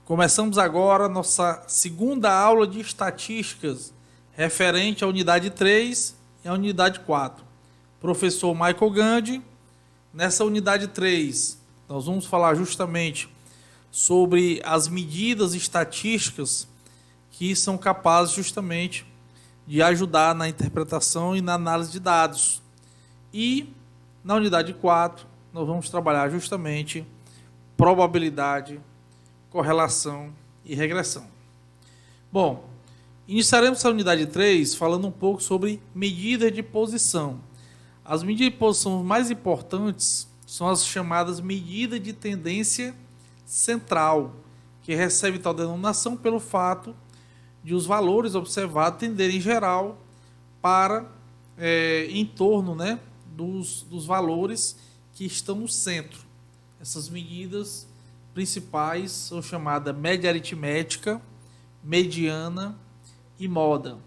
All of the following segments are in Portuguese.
Começamos agora nossa segunda aula de estatísticas referente à unidade 3 e à unidade 4. Professor Michael Gandhi. Nessa unidade 3, nós vamos falar justamente sobre as medidas estatísticas que são capazes justamente de ajudar na interpretação e na análise de dados. E na unidade 4, nós vamos trabalhar justamente probabilidade, correlação e regressão. Bom, iniciaremos essa unidade 3 falando um pouco sobre medida de posição. As medidas de posição mais importantes são as chamadas medidas de tendência central, que recebe tal denominação pelo fato de os valores observados tenderem em geral para em torno, dos valores que estão no centro. Essas medidas principais são chamadas média aritmética, mediana e moda.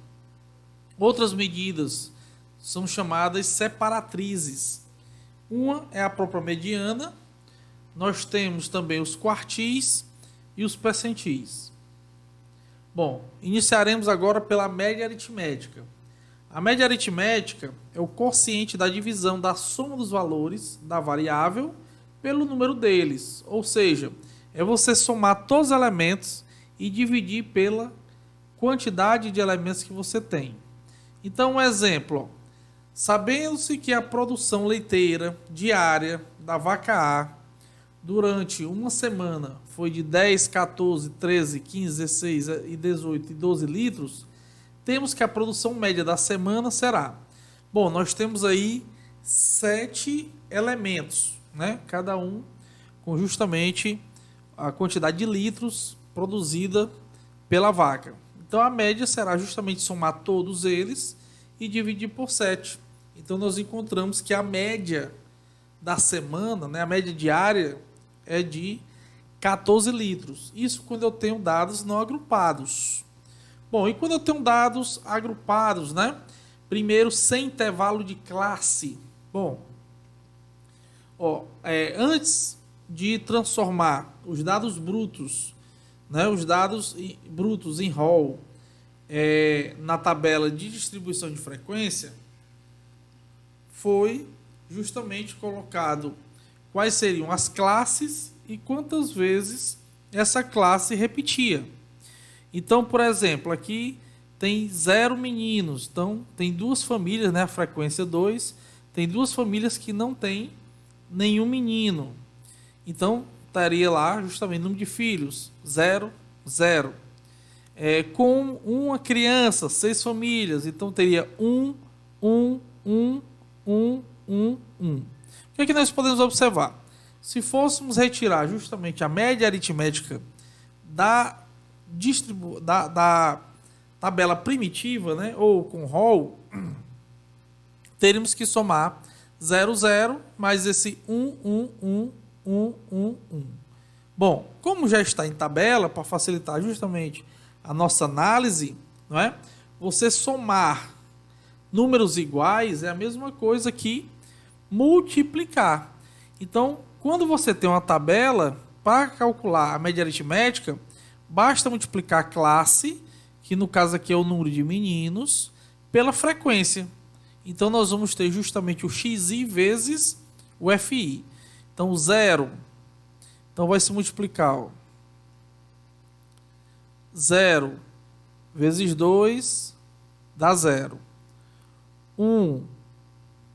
Outras medidas são chamadas separatrizes. Uma é a própria mediana. Nós temos também os quartis e os percentis. Bom, iniciaremos agora pela média aritmética. A média aritmética é o quociente da divisão da soma dos valores da variável pelo número deles. Ou seja, é você somar todos os elementos e dividir pela quantidade de elementos que você tem. Então, um exemplo. Sabendo-se que a produção leiteira diária da vaca A durante uma semana foi de 10, 14, 13, 15, 16, 18 e 12 litros, temos que a produção média da semana será... Bom, nós temos aí 7 elementos, cada um com justamente a quantidade de litros produzida pela vaca. Então, a média será justamente somar todos eles e dividir por 7. Então, nós encontramos que a média da semana, a média diária, é de 14 litros. Isso quando eu tenho dados não agrupados. Bom, e quando eu tenho dados agrupados, primeiro, sem intervalo de classe. Bom, antes de transformar os dados brutos, os dados brutos em rol, na tabela de distribuição de frequência, foi justamente colocado quais seriam as classes e quantas vezes essa classe repetia. Então, por exemplo, aqui tem 0 meninos. Então, tem duas famílias, a frequência 2, tem duas famílias que não tem nenhum menino. Então, estaria lá justamente o número de filhos, 0, 0. Com uma criança, 6 famílias, então teria 1, 1, 1, 1, 1, 1. O que é que nós podemos observar? Se fôssemos retirar justamente a média aritmética da tabela primitiva, ou com rol, teríamos que somar 0, 0, mais esse 1, 1, 1, 1, 1, 1. Bom, como já está em tabela, para facilitar justamente a nossa análise, você somar números iguais é a mesma coisa que multiplicar. Então, quando você tem uma tabela, para calcular a média aritmética, basta multiplicar a classe, que no caso aqui é o número de meninos, pela frequência. Então, nós vamos ter justamente o xi vezes o fi. Então, 0. Então, vai se multiplicar 0 vezes 2 dá 0. 1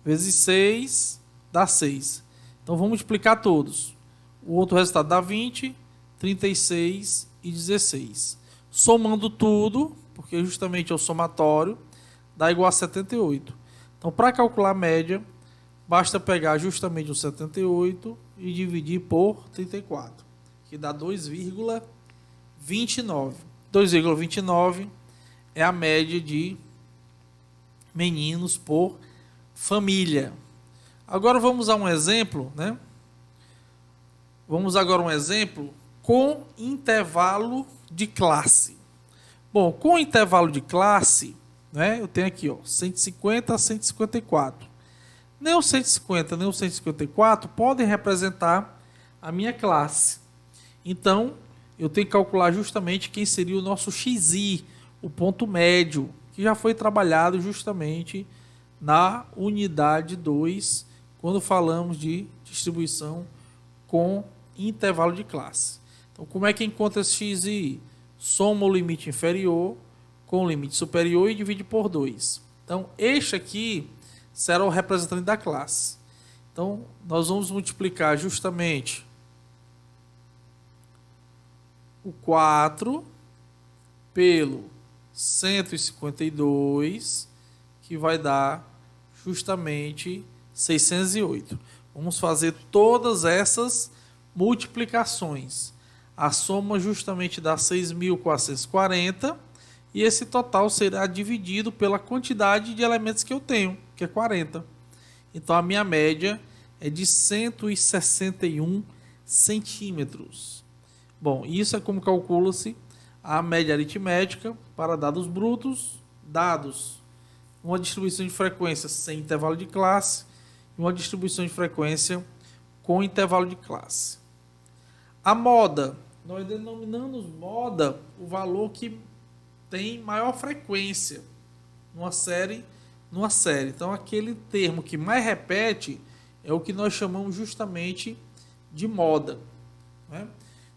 vezes 6 dá 6. Então, vamos multiplicar todos. O outro resultado dá 20, 36 e 16. Somando tudo, porque justamente é o somatório, dá igual a 78. Então, para calcular a média, basta pegar justamente o 78 e dividir por 34, que dá 2,29. 2,29 é a média de meninos por família. Agora vamos a um exemplo, Vamos agora a um exemplo com intervalo de classe. Bom, com intervalo de classe, eu tenho aqui, 150 a 154. Nem o 150 nem o 154 podem representar a minha classe. Então, eu tenho que calcular justamente quem seria o nosso XI, o ponto médio, que já foi trabalhado justamente na unidade 2, quando falamos de distribuição com intervalo de classe. Então, como é que encontra esse XI? Soma o limite inferior com o limite superior e divide por 2. Então, este aqui será o representante da classe. Então, nós vamos multiplicar justamente o 4 pelo 152, que vai dar justamente 608. Vamos fazer todas essas multiplicações. A soma justamente dá 6.440 e esse total será dividido pela quantidade de elementos que eu tenho, que é 40. Então a minha média é de 161 centímetros. Bom, isso é como calcula-se a média aritmética para dados brutos, dados uma distribuição de frequência sem intervalo de classe e uma distribuição de frequência com intervalo de classe. A moda, nós denominamos moda o valor que tem maior frequência numa série. Então, aquele termo que mais repete é o que nós chamamos justamente de moda, né?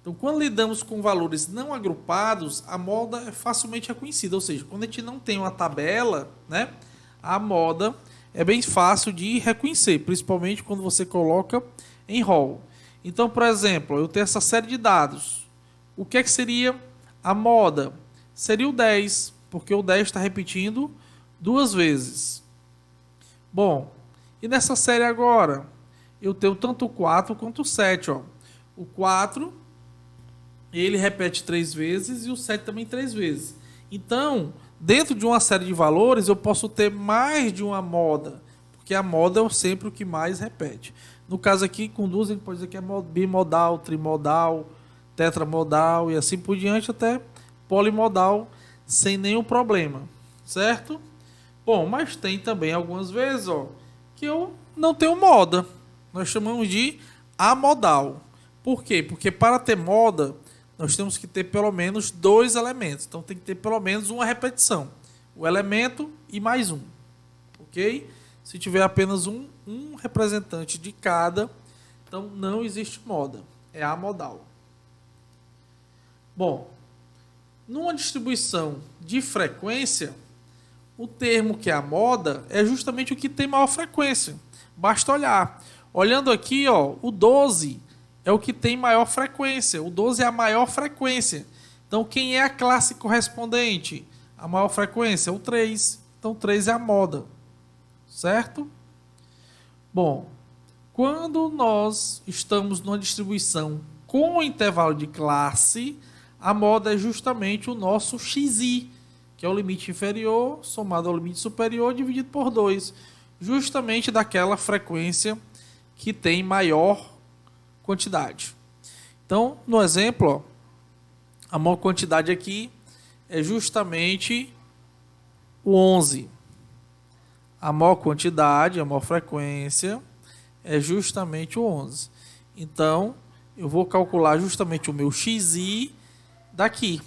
Então, quando lidamos com valores não agrupados, a moda é facilmente reconhecida. Ou seja, quando a gente não tem uma tabela, né, a moda é bem fácil de reconhecer, principalmente quando você coloca em rol. Então, por exemplo, eu tenho essa série de dados. O que é que seria a moda? Seria o 10, porque o 10 está repetindo 2 vezes. Bom, e nessa série agora, eu tenho tanto o 4 quanto o 7. Ó. O 4, ele repete 3 vezes e o 7 também 3 vezes. Então, dentro de uma série de valores, eu posso ter mais de uma moda, porque a moda é sempre o que mais repete. No caso aqui, com 2, a gente pode dizer que é bimodal, trimodal, tetramodal e assim por diante, até polimodal, sem nenhum problema, certo? Bom, mas tem também algumas vezes, ó, que eu não tenho moda. Nós chamamos de amodal. Por quê? Porque para ter moda, nós temos que ter pelo menos 2 elementos. Então tem que ter pelo menos uma repetição. O elemento e mais um. Ok? Se tiver apenas um representante de cada, então não existe moda. É amodal. Bom, numa distribuição de frequência, o termo que é a moda é justamente o que tem maior frequência. Basta olhar. Olhando aqui, ó, o 12 é o que tem maior frequência. O 12 é a maior frequência. Então, quem é a classe correspondente? A maior frequência é o 3. Então, 3 é a moda. Certo? Bom, quando nós estamos numa distribuição com intervalo de classe, a moda é justamente o nosso XI, que é o limite inferior somado ao limite superior dividido por 2, justamente daquela frequência que tem maior quantidade. Então, no exemplo, ó, a maior quantidade aqui é justamente o 11. A maior quantidade, a maior frequência é justamente o 11. Então, eu vou calcular justamente o meu XI daqui,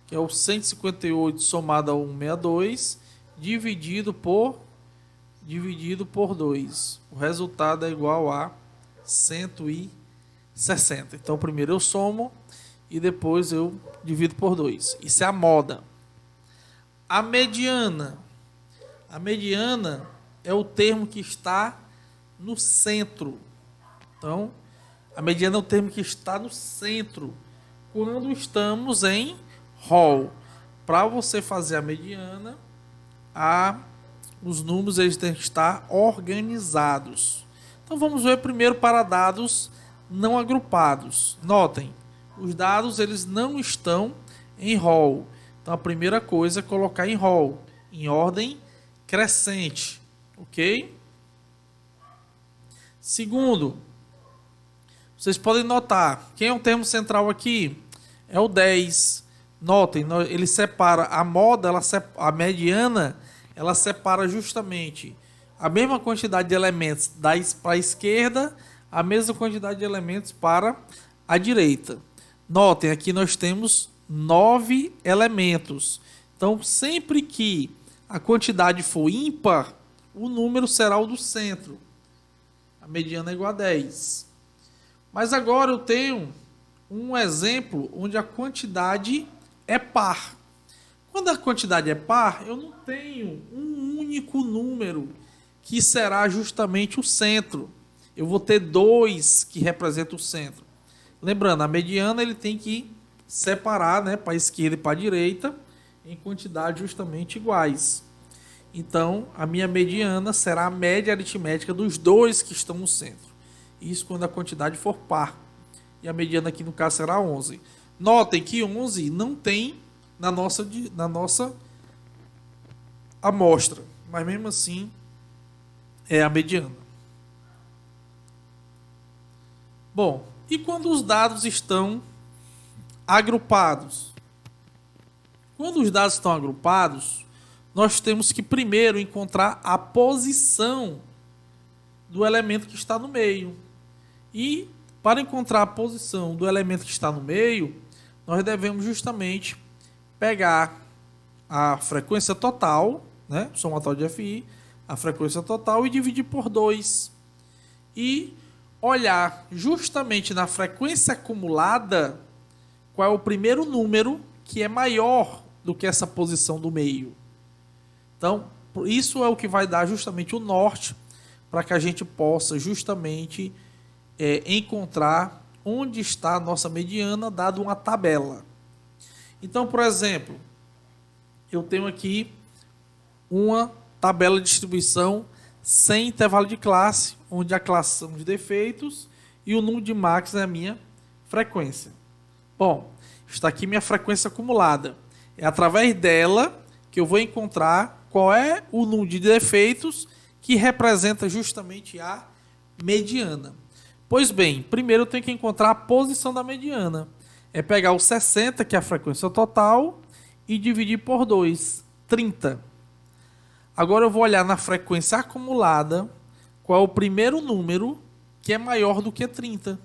que é o 158 somado a 162, dividido por 2. O resultado é igual a 160. Então, primeiro eu somo e depois eu divido por 2. Isso é a moda. A mediana. A mediana é o termo que está no centro. Então, a mediana é o termo que está no centro quando estamos em rol. Para você fazer a mediana, os números eles têm que estar organizados. Então, vamos ver primeiro para dados não agrupados. Notem, os dados eles não estão em rol. Então, a primeira coisa é colocar em rol, em ordem crescente, ok? Segundo, vocês podem notar, quem é o termo central aqui? É o 10. Notem, ele separa a moda, a mediana, ela separa justamente a mesma quantidade de elementos para a esquerda, a mesma quantidade de elementos para a direita. Notem, aqui nós temos 9 elementos. Então, sempre que a quantidade for ímpar, o número será o do centro. A mediana é igual a 10. Mas agora eu tenho um exemplo onde a quantidade é par. Quando a quantidade é par, eu não tenho um único número que será justamente o centro. Eu vou ter 2 que representam o centro. Lembrando, a mediana ele tem que separar, né, para a esquerda e para a direita em quantidades justamente iguais. Então, a minha mediana será a média aritmética dos 2 que estão no centro. Isso quando a quantidade for par. E a mediana aqui no caso será 11. Notem que 11 não tem na nossa amostra. Mas mesmo assim, é a mediana. Bom, e quando os dados estão agrupados? Quando os dados estão agrupados, nós temos que primeiro encontrar a posição do elemento que está no meio. E para encontrar a posição do elemento que está no meio, nós devemos justamente pegar a frequência total, né, somatório de FI, a frequência total e dividir por 2. E olhar justamente na frequência acumulada qual é o primeiro número que é maior do que essa posição do meio. Então, isso é o que vai dar justamente o norte para que a gente possa justamente encontrar onde está a nossa mediana, dado uma tabela. Então, por exemplo, eu tenho aqui uma tabela de distribuição sem intervalo de classe, onde a classe são os defeitos e o número de max é a minha frequência. Bom, está aqui minha frequência acumulada. É através dela que eu vou encontrar qual é o número de defeitos que representa justamente a mediana. Pois bem, primeiro eu tenho que encontrar a posição da mediana. É pegar o 60, que é a frequência total, e dividir por 2, 30. Agora eu vou olhar na frequência acumulada qual é o primeiro número que é maior do que 30.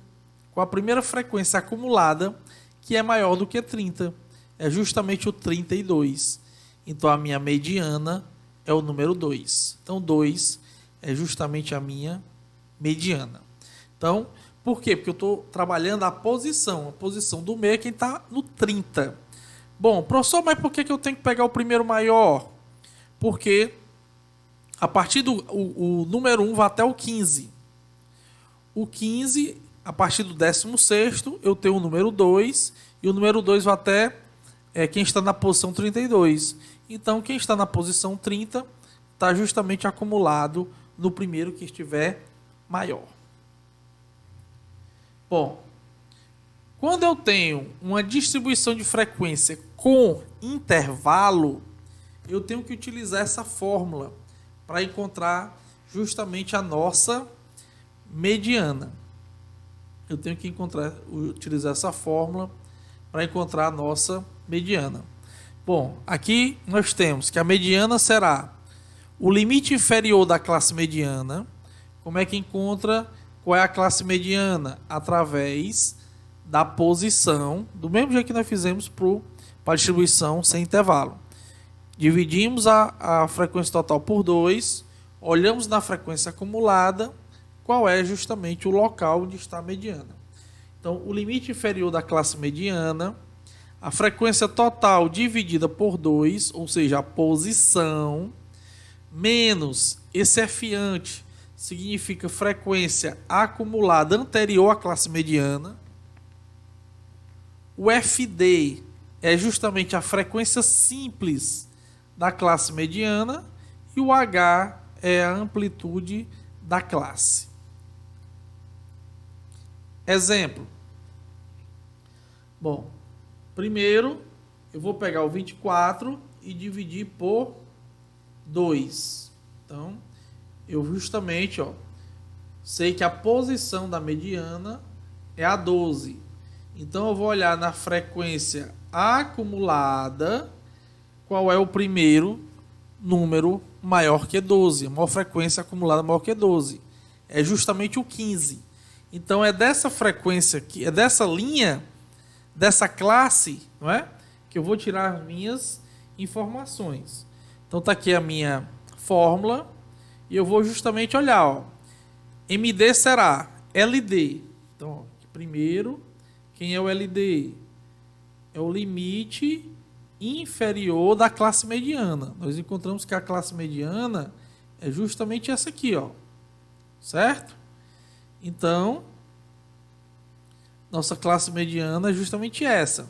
Qual a primeira frequência acumulada que é maior do que 30. É justamente o 32. Então a minha mediana é o número 2. Então 2 é justamente a minha mediana. Então, por quê? Porque eu estou trabalhando a posição do meio é quem está no 30. Bom, professor, mas por que eu tenho que pegar o primeiro maior? Porque a partir do o número 1 vai até o 15. O 15, a partir do 16º, eu tenho o número 2, e o número 2 vai até quem está na posição 32. Então, quem está na posição 30 está justamente acumulado no primeiro que estiver maior. Bom, quando eu tenho uma distribuição de frequência com intervalo, eu tenho que utilizar essa fórmula para encontrar justamente a nossa mediana. Eu tenho que utilizar essa fórmula para encontrar a nossa mediana. Bom, aqui nós temos que a mediana será o limite inferior da classe mediana. Como é que encontra qual é a classe mediana? Através da posição, do mesmo jeito que nós fizemos para a distribuição sem intervalo. Dividimos a frequência total por 2, olhamos na frequência acumulada, qual é justamente o local onde está a mediana. Então, o limite inferior da classe mediana, a frequência total dividida por 2, ou seja, a posição, menos esse F-ante, significa frequência acumulada anterior à classe mediana. O FD é justamente a frequência simples da classe mediana e o H é a amplitude da classe. Exemplo. Bom, primeiro eu vou pegar o 24 e dividir por 2. Então, eu justamente sei que a posição da mediana é a 12. Então, eu vou olhar na frequência acumulada qual é o primeiro número maior que 12. A maior frequência acumulada maior que 12. É justamente o 15. Então, é dessa frequência aqui, é dessa linha dessa classe, não é? Que eu vou tirar as minhas informações. Então tá aqui a minha fórmula e eu vou justamente olhar, ó. MD será LD. Então, ó, primeiro, quem é o LD? É o limite inferior da classe mediana. Nós encontramos que a classe mediana é justamente essa aqui, ó. Certo? Então, nossa classe mediana é justamente essa.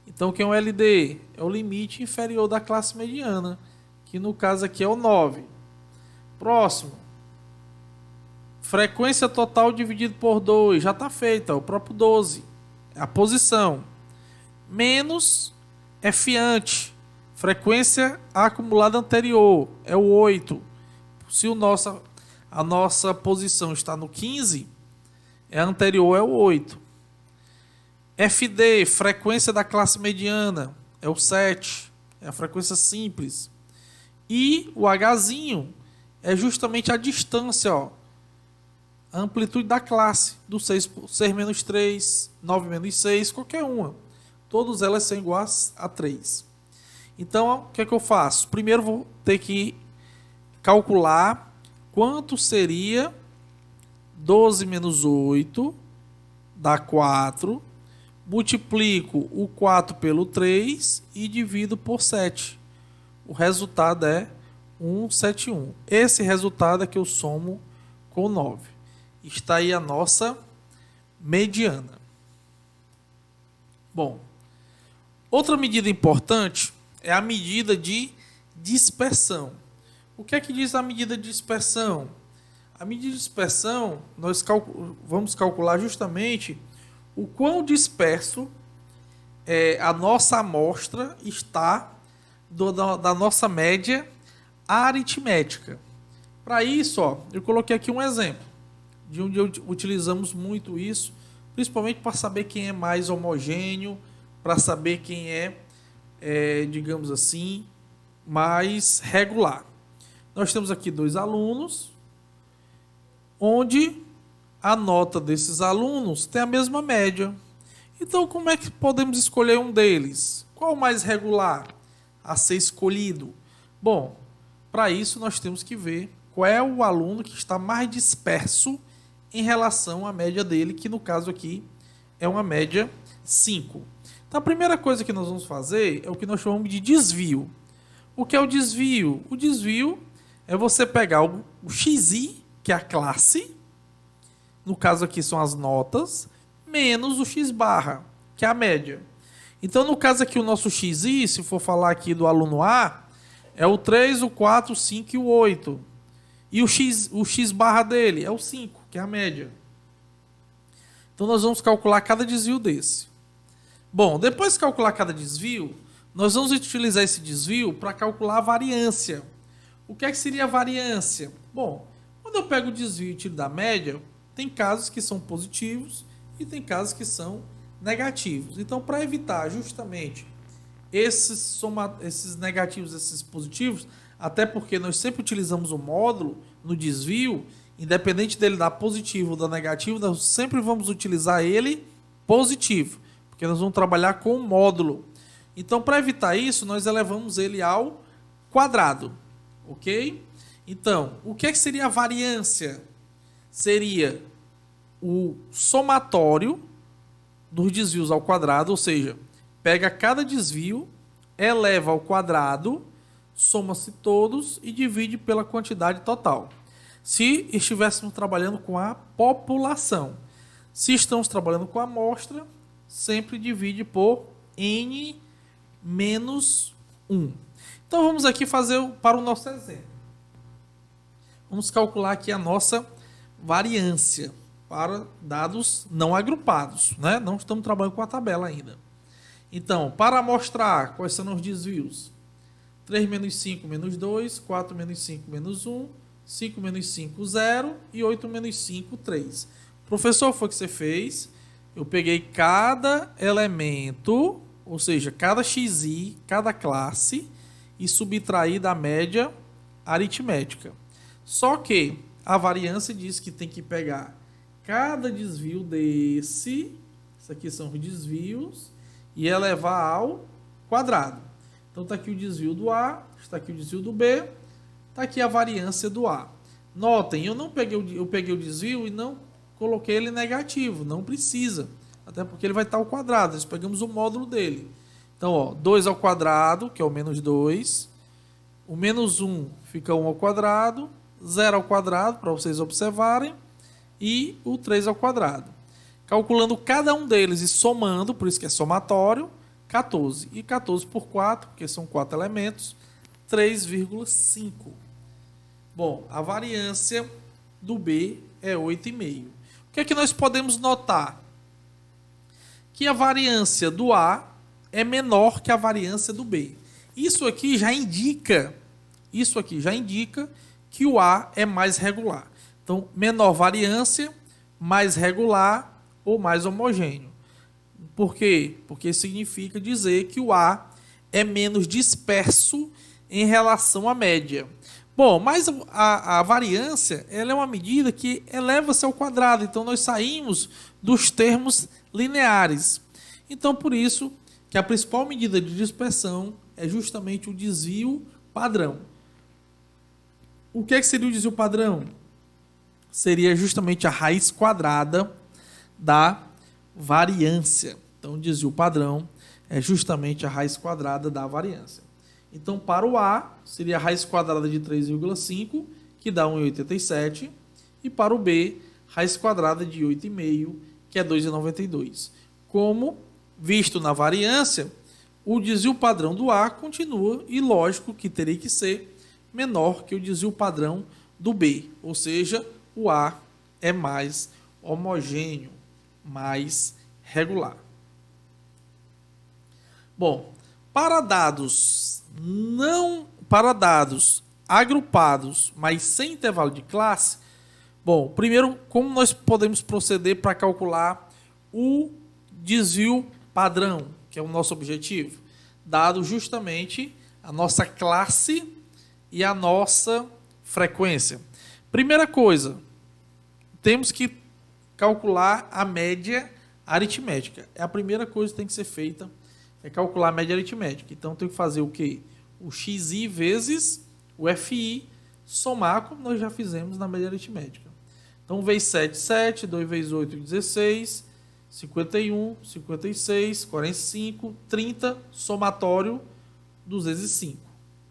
Então, quem é o LD? É o limite inferior da classe mediana, que no caso aqui é o 9. Próximo. Frequência total dividido por 2. Já está feita, o próprio 12. É a posição. Menos F-ante. Frequência acumulada anterior. É o 8. Se a nossa posição está no 15, a anterior é o 8. FD, frequência da classe mediana, é o 7. É a frequência simples. E o Hzinho é justamente a distância, ó, a amplitude da classe, do 6 menos 3, 9 menos 6, qualquer uma. Todas elas são iguais a 3. Então, o que é que eu faço? Primeiro vou ter que calcular quanto seria 12 menos 8, dá 4. Multiplico o 4 pelo 3 e divido por 7. O resultado é 171. Esse resultado é que eu somo com 9. Está aí a nossa mediana. Bom, outra medida importante é a medida de dispersão. O que é que diz a medida de dispersão? A medida de dispersão, nós vamos calcular justamente o quão disperso a nossa amostra está da nossa média aritmética. Para isso, ó, eu coloquei aqui um exemplo de onde utilizamos muito isso, principalmente para saber quem é mais homogêneo, para saber quem digamos assim, mais regular. Nós temos aqui 2 alunos, onde a nota desses alunos tem a mesma média. Então, como é que podemos escolher um deles? Qual o mais regular a ser escolhido? Bom, para isso nós temos que ver qual é o aluno que está mais disperso em relação à média dele, que no caso aqui é uma média 5. Então, a primeira coisa que nós vamos fazer é o que nós chamamos de desvio. O que é o desvio? O desvio é você pegar o XI, que é a classe, no caso aqui são as notas, menos o x barra, que é a média. Então, no caso aqui, o nosso xi, se for falar aqui do aluno A, é o 3, o 4, o 5 e o 8. E o x barra dele é o 5, que é a média. Então, nós vamos calcular cada desvio desse. Bom, depois de calcular cada desvio, nós vamos utilizar esse desvio para calcular a variância. O que é que seria a variância? Bom, quando eu pego o desvio e tiro da média, tem casos que são positivos e tem casos que são negativos. Então, para evitar justamente esses negativos, esses positivos, até porque nós sempre utilizamos o módulo no desvio, independente dele dar positivo ou dar negativo, nós sempre vamos utilizar ele positivo, porque nós vamos trabalhar com o módulo. Então, para evitar isso, nós elevamos ele ao quadrado, ok? Então, o que seria a variância? Seria o somatório dos desvios ao quadrado, ou seja, pega cada desvio, eleva ao quadrado, soma-se todos e divide pela quantidade total. Se estivéssemos trabalhando com a população. Se estamos trabalhando com a amostra, sempre divide por n menos 1. Então vamos aqui fazer para o nosso exemplo. Vamos calcular aqui a nossa variância para dados não agrupados, né? Não estamos trabalhando com a tabela ainda. Então, para mostrar quais são os desvios: 3 menos 5 menos 2, 4 menos 5 menos 1, 5 menos 5, 0 e 8 menos 5, 3. Professor, foi o que você fez? Eu peguei cada elemento, ou seja, cada xi, cada classe, e subtraí da média aritmética. Só que a variância diz que tem que pegar cada desvio desse, isso aqui são os desvios, e elevar ao quadrado. Então está aqui o desvio do A, está aqui o desvio do B, está aqui a variância do A. Notem, eu peguei o desvio e não coloquei ele negativo, não precisa, até porque ele vai estar ao quadrado, nós pegamos o módulo dele. Então, ó, 2 ao quadrado, que é o menos 2, o menos 1 fica 1 ao quadrado, 0 ao quadrado, para vocês observarem, e o 3 ao quadrado. Calculando cada um deles e somando, por isso que é somatório, 14. E 14 por 4, porque são 4 elementos, 3,5. Bom, a variância do B é 8,5. O que é que nós podemos notar? Que a variância do A é menor que a variância do B. Isso aqui já indica que o A é mais regular. Então, menor variância, mais regular ou mais homogêneo. Por quê? Porque significa dizer que o A é menos disperso em relação à média. Bom, mas a variância ela é uma medida que eleva-se ao quadrado. Então, nós saímos dos termos lineares. Então, por isso que a principal medida de dispersão é justamente o desvio padrão. O que seria o desvio padrão? Seria justamente a raiz quadrada da variância. Então, o desvio padrão é justamente a raiz quadrada da variância. Então, para o A, seria a raiz quadrada de 3,5, que dá 1,87. E para o B, raiz quadrada de 8,5, que é 2,92. Como visto na variância, o desvio padrão do A continua, e lógico que teria que ser menor que o desvio padrão do B. Ou seja, o A é mais homogêneo, mais regular. Bom, para dados agrupados, mas sem intervalo de classe, bom, primeiro, como nós podemos proceder para calcular o desvio padrão, que é o nosso objetivo, dado justamente a nossa classe e a nossa frequência. Primeira coisa, temos que calcular a média aritmética. É a primeira coisa que tem que ser feita, é calcular a média aritmética. Então, tem que fazer o quê? O xi vezes o fi, somar, como nós já fizemos na média aritmética. Então, 1 vezes 7, 7, 2 vezes 8, 16, 51, 56, 45, 30, somatório 205.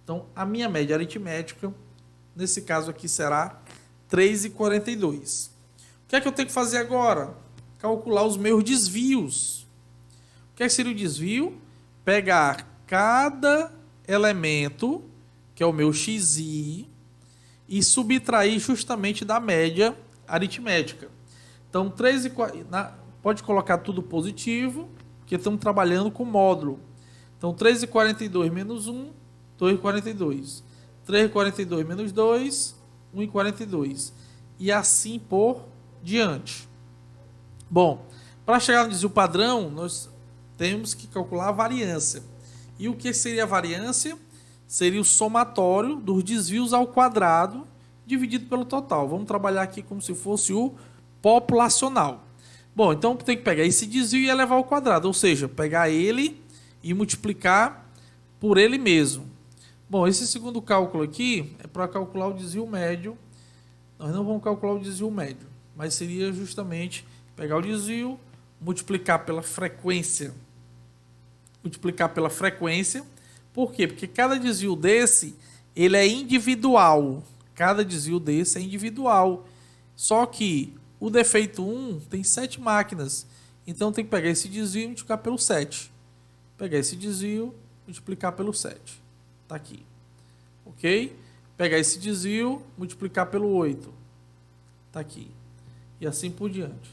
Então, a minha média aritmética, nesse caso aqui, será 3,42. O que é que eu tenho que fazer agora? Calcular os meus desvios. O que seria o desvio? Pegar cada elemento, que é o meu xi, e subtrair justamente da média aritmética. Então, 3,42... Pode colocar tudo positivo, porque estamos trabalhando com módulo. Então, 3,42 menos 1, 2,42. 3,42 menos 2, 1,42. E assim por diante. Bom, para chegar no desvio padrão, nós temos que calcular a variância. E o que seria a variância? Seria o somatório dos desvios ao quadrado dividido pelo total. Vamos trabalhar aqui como se fosse o populacional. Bom, então tem que pegar esse desvio e elevar ao quadrado, ou seja, pegar ele e multiplicar por ele mesmo. Bom, esse segundo cálculo aqui é para calcular o desvio médio. Nós não vamos calcular o desvio médio, mas seria justamente pegar o desvio, multiplicar pela frequência. Por quê? Porque cada desvio desse, ele é individual. Cada desvio desse é individual. Só que o defeito 1 tem 7 máquinas. Então tem que pegar esse desvio e multiplicar pelo 7. Pegar esse desvio, multiplicar pelo 7. Está aqui. Ok? Pegar esse desvio, multiplicar pelo 8. Está aqui. E assim por diante.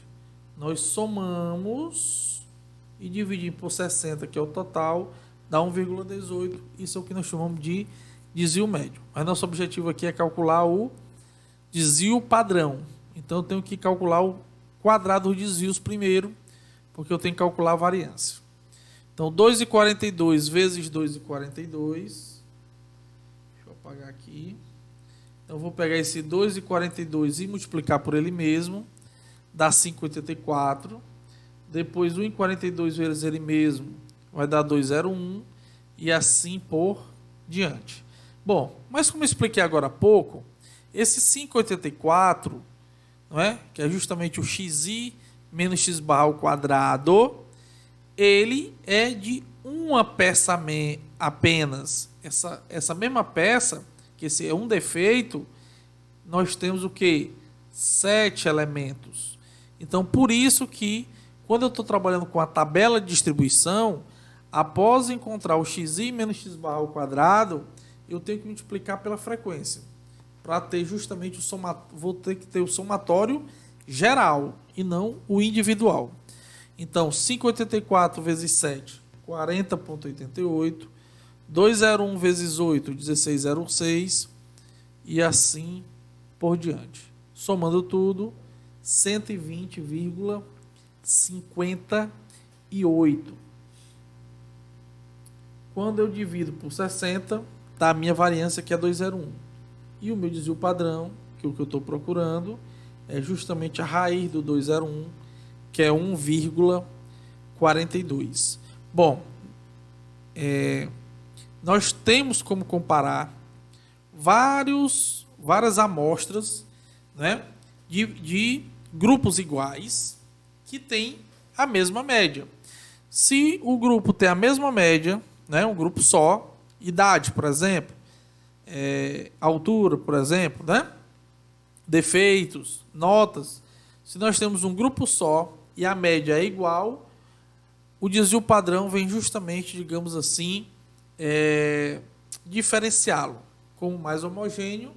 Nós somamos e dividimos por 60, que é o total, dá 1,18. Isso é o que nós chamamos de desvio médio. Mas nosso objetivo aqui é calcular o desvio padrão. Então, eu tenho que calcular o quadrado dos desvios primeiro, porque eu tenho que calcular a variância. Então, 2,42 vezes 2,42. Deixa eu apagar aqui. Então, eu vou pegar esse 2,42 e multiplicar por ele mesmo. Dá 5,84. Depois, 1,42 vezes ele mesmo, vai dar 201 e assim por diante. Bom, mas como eu expliquei agora há pouco, esse 584, não é? Que é justamente o xi menos x barra ao quadrado, ele é de uma peça apenas. Essa mesma peça, que esse é um defeito, nós temos o que? 7 elementos. Então, por isso que, quando eu estou trabalhando com a tabela de distribuição, após encontrar o xi menos x barra ao quadrado, eu tenho que multiplicar pela frequência. Para ter justamente o somatório, vou ter que ter o somatório geral e não o individual. Então, 584 vezes 7, 40,88. 201 vezes 8, 16,06. E assim por diante. Somando tudo, 120,58. Quando eu divido por 60, dá a minha variância, que é 201. E o meu desvio padrão, que é o que eu estou procurando, é justamente a raiz do 201, que é 1,42. Bom, nós temos como comparar várias amostras, né, de grupos iguais que têm a mesma média. Se o grupo tem a mesma média, né, um grupo só, idade, por exemplo, altura, por exemplo, né, defeitos, notas, se nós temos um grupo só e a média é igual, o desvio padrão vem justamente, digamos assim, diferenciá-lo como mais homogêneo,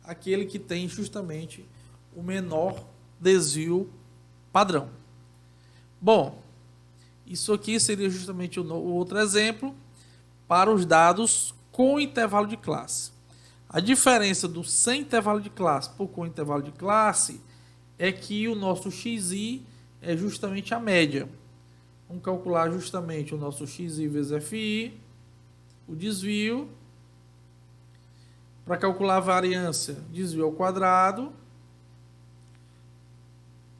aquele que tem justamente o menor desvio padrão. Bom, isso aqui seria justamente o outro exemplo para os dados com intervalo de classe. A diferença do sem intervalo de classe por com intervalo de classe é que o nosso xi é justamente a média. Vamos calcular justamente o nosso xi vezes fi, o desvio. Para calcular a variância, desvio ao quadrado.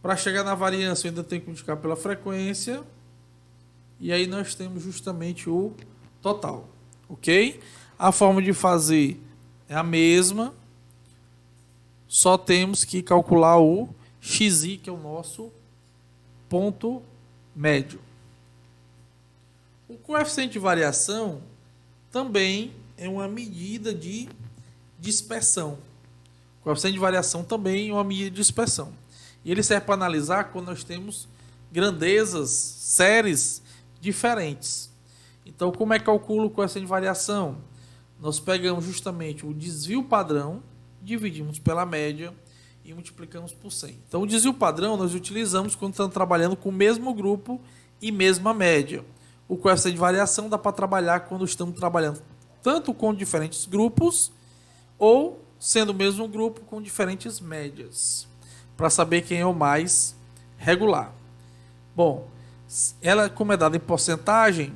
Para chegar na variância, eu ainda tenho que multiplicar pela frequência. E aí nós temos justamente o total. Ok? A forma de fazer é a mesma. Só temos que calcular o xi, que é o nosso ponto médio. O coeficiente de variação também é uma medida de dispersão. O coeficiente de variação também é uma medida de dispersão. E ele serve para analisar quando nós temos grandezas, séries diferentes. Então, como é que calcula o coeficiente de variação? Nós pegamos justamente o desvio padrão, dividimos pela média e multiplicamos por 100. Então, o desvio padrão nós utilizamos quando estamos trabalhando com o mesmo grupo e mesma média. O coeficiente de variação dá para trabalhar quando estamos trabalhando tanto com diferentes grupos ou sendo o mesmo grupo com diferentes médias, para saber quem é o mais regular. Bom, ela, como é dada em porcentagem,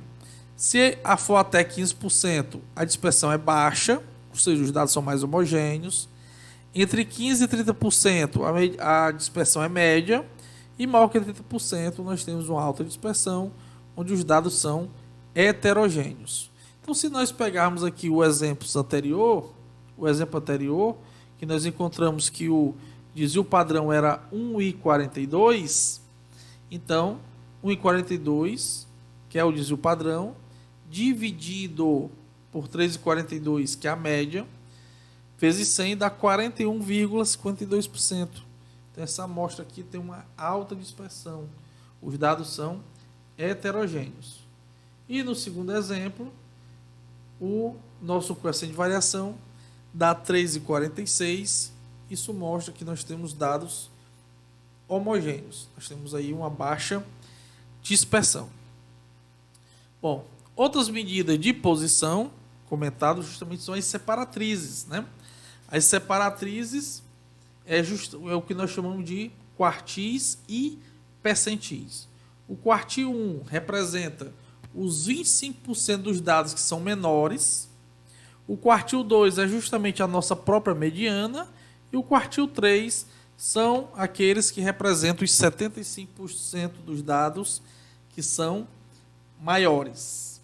se a for até 15%, a dispersão é baixa, ou seja, os dados são mais homogêneos. Entre 15% e 30%, a dispersão é média, e maior que 30%, nós temos uma alta dispersão, onde os dados são heterogêneos. Então, se nós pegarmos aqui o exemplo anterior, que nós encontramos que o desvio padrão era 1,42, então 1,42, que é o desvio padrão, dividido por 3,42, que é a média, vezes 100 dá 41,52%. Então, essa amostra aqui tem uma alta dispersão. Os dados são heterogêneos. E no segundo exemplo, o nosso coeficiente de variação dá 3,46. Isso mostra que nós temos dados homogêneos. Nós temos aí uma baixa dispersão. Bom, outras medidas de posição comentadas justamente são as separatrizes, né? As separatrizes é o que nós chamamos de quartis e percentis. O quartil 1 representa os 25% dos dados que são menores. O quartil 2 é justamente a nossa própria mediana. E o quartil 3 são aqueles que representam os 75% dos dados que são maiores.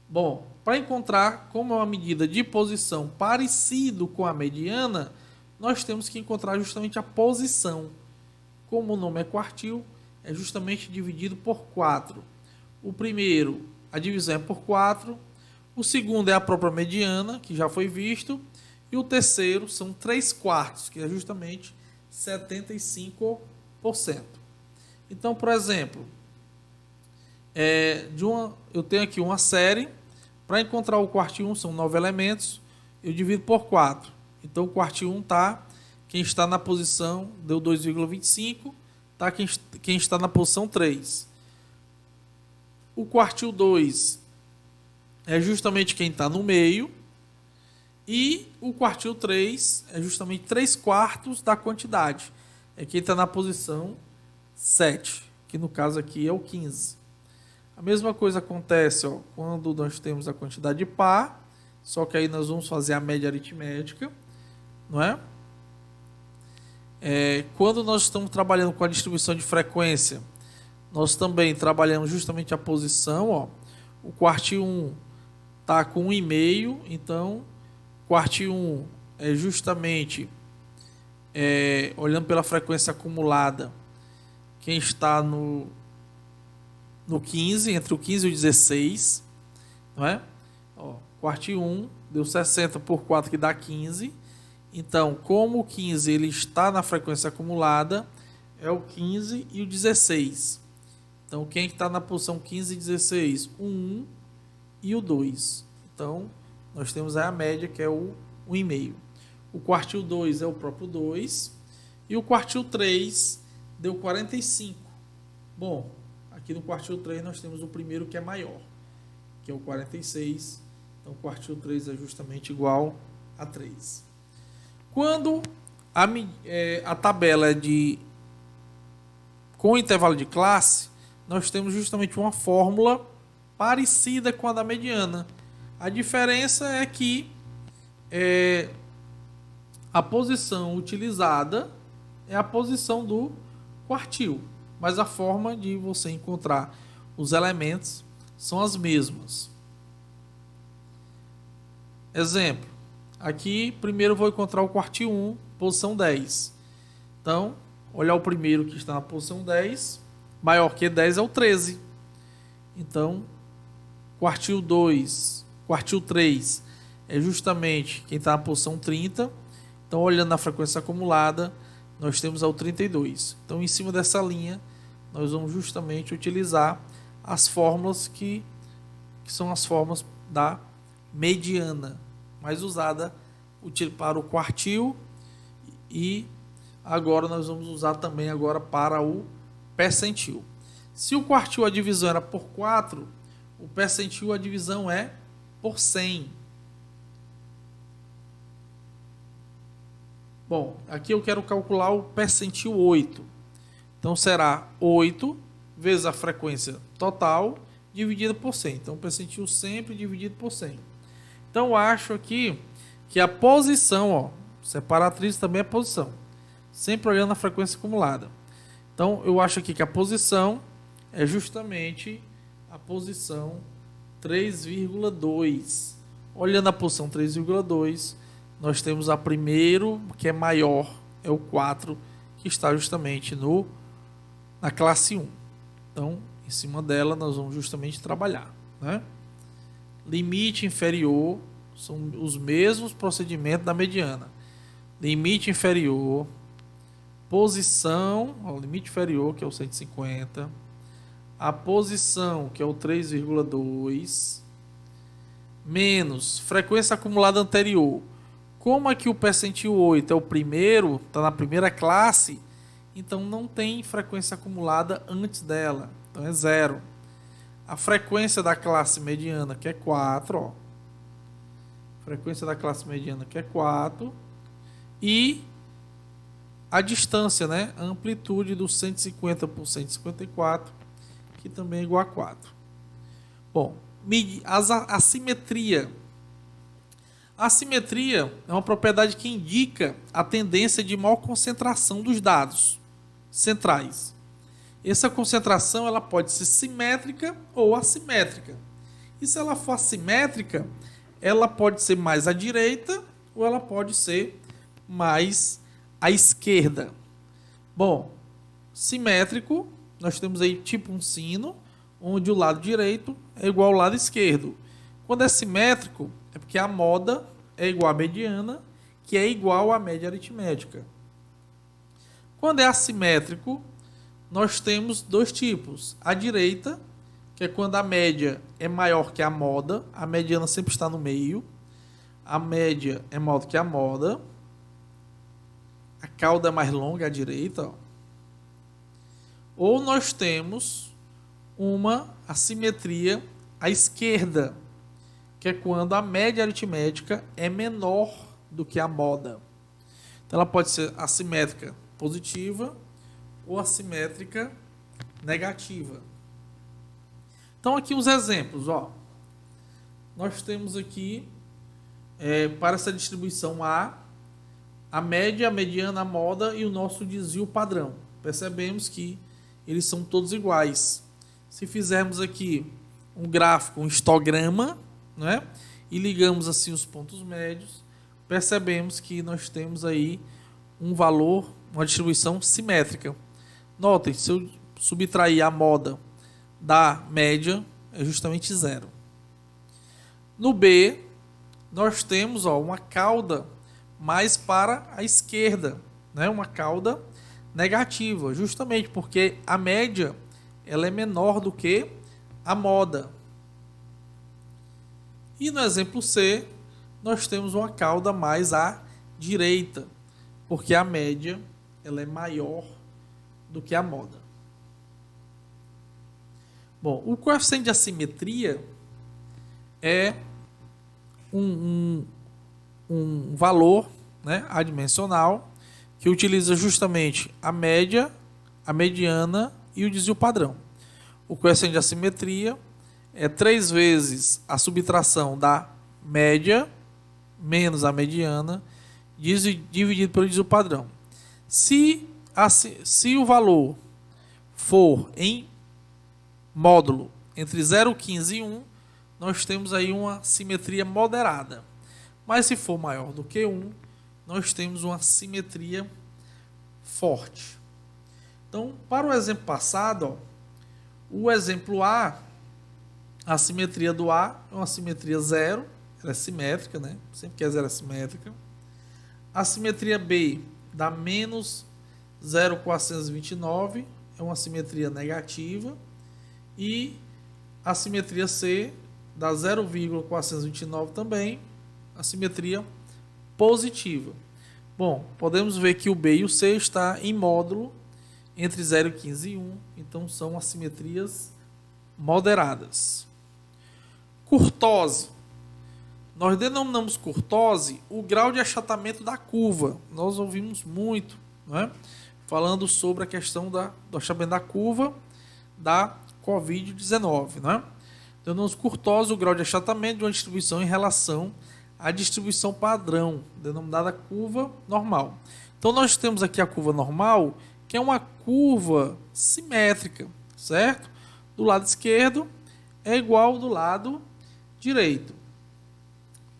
Bom, para encontrar como é uma medida de posição parecido com a mediana, nós temos que encontrar justamente a posição. Como o nome é quartil, é justamente dividido por 4. O primeiro, a divisão é por 4. O segundo é a própria mediana, que já foi visto. E o terceiro são 3/4, que é justamente 75%. Então, por exemplo, eu tenho aqui uma série. Para encontrar o quartil 1, são 9 elementos. Eu divido por 4. Então, o quartil 1 está... Quem está na posição deu 2,25. Tá? Quem está na posição 3. O quartil 2 é justamente quem está no meio. E o quartil 3 é justamente 3/4 da quantidade. É quem está na posição 7. Que no caso aqui é o 15. A mesma coisa acontece quando nós temos a quantidade de par. Só que aí nós vamos fazer a média aritmética. Não é? Quando nós estamos trabalhando com a distribuição de frequência, nós também trabalhamos justamente a posição. O quartil 1 está com 1,5, então quartil 1 é justamente, olhando pela frequência acumulada, quem está no 15, entre o 15 e o 16, não é? Quartil 1 deu 60 por 4, que dá 15. Então, como o 15 ele está na frequência acumulada, é o 15 e o 16. Então, quem está na posição 15 e 16? O 1 e o 2. Então, nós temos aí a média, que é o 1,5. O quartil 2 é o próprio 2. E o quartil 3 deu 45. Bom, aqui no quartil 3 nós temos o primeiro, que é maior, que é o 46. Então, o quartil 3 é justamente igual a 3. Quando a tabela é com intervalo de classe, nós temos justamente uma fórmula parecida com a da mediana. A diferença é que a posição utilizada é a posição do quartil, mas a forma de você encontrar os elementos são as mesmas. Exemplo. Aqui, primeiro eu vou encontrar o quartil 1, posição 10. Então, olhar o primeiro que está na posição 10, maior que 10 é o 13. Então, quartil 2, quartil 3 é justamente quem está na posição 30. Então, olhando na frequência acumulada, nós temos o 32. Então, em cima dessa linha, nós vamos justamente utilizar as fórmulas que são as fórmulas da mediana, mais usada para o quartil, e agora nós vamos usar também agora para o percentil. Se o quartil a divisão era por 4, o percentil a divisão é por 100. Bom, aqui eu quero calcular o percentil 8. Então será 8 vezes a frequência total dividida por 100. Então o percentil sempre dividido por 100. Então, eu acho aqui que a posição, separatriz também é posição, sempre olhando a frequência acumulada. Então, eu acho aqui que a posição é justamente a posição 3,2. Olhando a posição 3,2, nós temos a primeiro, que é maior, é o 4, que está justamente na classe 1. Então, em cima dela, nós vamos justamente trabalhar, né? Limite inferior, são os mesmos procedimentos da mediana. Limite inferior, posição, limite inferior, que é o 150, a posição, que é o 3,2, menos frequência acumulada anterior. Como aqui o percentil 8 é o primeiro, está na primeira classe, então não tem frequência acumulada antes dela, então é 0. A frequência da classe mediana, que é 4, frequência da classe mediana, que é 4, e a distância, né? A amplitude do 150 por 154, que também é igual a 4. Bom, a assimetria. A assimetria é uma propriedade que indica a tendência de maior concentração dos dados centrais. essa concentração ela pode ser simétrica ou assimétrica. E se ela for assimétrica, ela pode ser mais à direita ou ela pode ser mais à esquerda. Bom, simétrico, nós temos aí tipo um sino, onde o lado direito é igual ao lado esquerdo. Quando é simétrico, é porque a moda é igual à mediana, que é igual à média aritmética. Quando é assimétrico, nós temos dois tipos. A direita, que é quando a média é maior que a moda, a mediana sempre está no meio. A média é maior do que a moda. A cauda é mais longa à direita. Ou nós temos uma assimetria à esquerda, que é quando a média aritmética é menor do que a moda. Então ela pode ser assimétrica positiva ou assimétrica negativa. Então aqui uns exemplos, ó. Nós temos aqui para essa distribuição a média, a mediana, a moda e o nosso desvio padrão. Percebemos que eles são todos iguais. Se fizermos aqui um gráfico, um histograma, né, e ligamos assim os pontos médios, percebemos que nós temos aí um valor, uma distribuição simétrica. Notem, se eu subtrair a moda da média, é justamente zero. No B, nós temos uma cauda mais para a esquerda, né? Uma cauda negativa, justamente porque a média ela é menor do que a moda. E no exemplo C, nós temos uma cauda mais à direita, porque a média ela é maior do que a moda. Bom, o coeficiente de assimetria é um valor, né, adimensional que utiliza justamente a média, a mediana e o desvio padrão. O coeficiente de assimetria é 3 vezes a subtração da média menos a mediana dividido pelo desvio padrão. Se o valor for em módulo entre 0,15 e 1, nós temos aí uma simetria moderada. Mas se for maior do que 1, nós temos uma simetria forte. Então, para o exemplo passado, o exemplo A, a simetria do A é uma simetria 0, ela é simétrica, né? Sempre que é 0 é simétrica. A simetria B dá menos 0,429, é uma simetria negativa. E a simetria C dá 0,429 também, a simetria positiva. Bom, podemos ver que o B e o C está em módulo entre 0,15 e 1, então são assimetrias moderadas. Curtose. Nós denominamos curtose o grau de achatamento da curva. Nós ouvimos muito, né, falando sobre a questão do achatamento da curva da Covid-19. Né? Denominamos curtose o grau de achatamento de uma distribuição em relação à distribuição padrão, denominada curva normal. Então nós temos aqui a curva normal, que é uma curva simétrica, certo? Do lado esquerdo é igual ao do lado direito.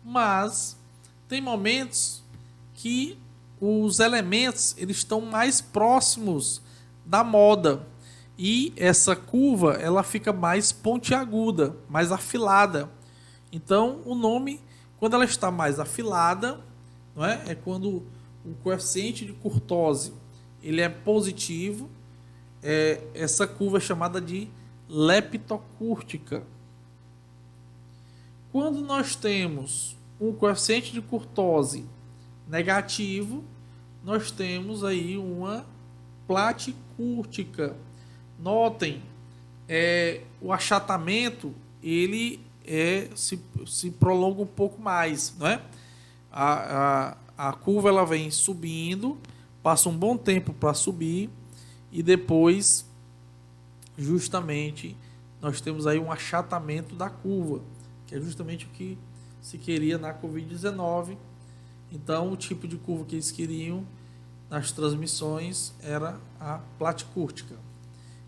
Mas tem momentos que os elementos eles estão mais próximos da moda e essa curva ela fica mais pontiaguda, mais afilada. Então o nome, quando ela está mais afilada, não é quando o coeficiente de curtose ele é positivo. Essa curva é chamada de leptocúrtica. Quando nós temos um coeficiente de curtose negativo, nós temos aí uma platicúrtica. Notem, o achatamento ele se prolonga um pouco mais, não é? A curva ela vem subindo, passa um bom tempo para subir e depois justamente nós temos aí um achatamento da curva, que é justamente o que se queria na Covid-19. Então o tipo de curva que eles queriam nas transmissões era a platicúrtica.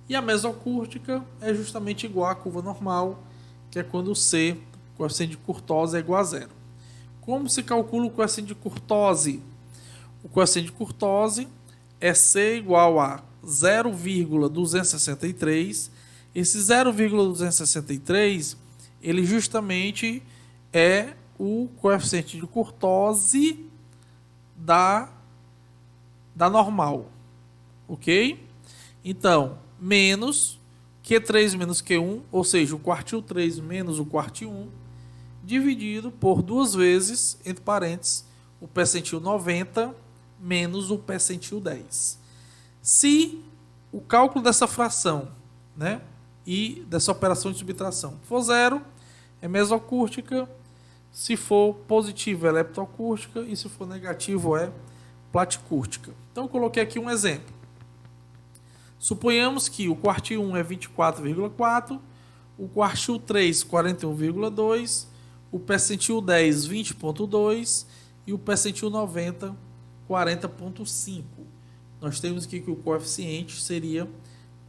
E a mesocúrtica é justamente igual à curva normal, que é quando o C, o coeficiente de curtose, é igual a zero. Como se calcula o coeficiente de curtose? O coeficiente de curtose é C igual a 0,263. Esse 0,263, ele justamente é o coeficiente de curtose da normal, ok? Então, menos Q3 menos Q1, ou seja, o quartil 3 menos o quartil 1, dividido por duas vezes, entre parênteses, o percentil 90 menos o percentil 10. Se o cálculo dessa fração, né, e dessa operação de subtração for zero, é mesocúrtica. Se for positivo, é leptocúrtica. E se for negativo, é platicúrtica. Então, eu coloquei aqui um exemplo. Suponhamos que o quartil 1 é 24,4, o quartil 3, 41,2, o percentil 10, 20,2 e o percentil 90, 40,5. Nós temos aqui que o coeficiente seria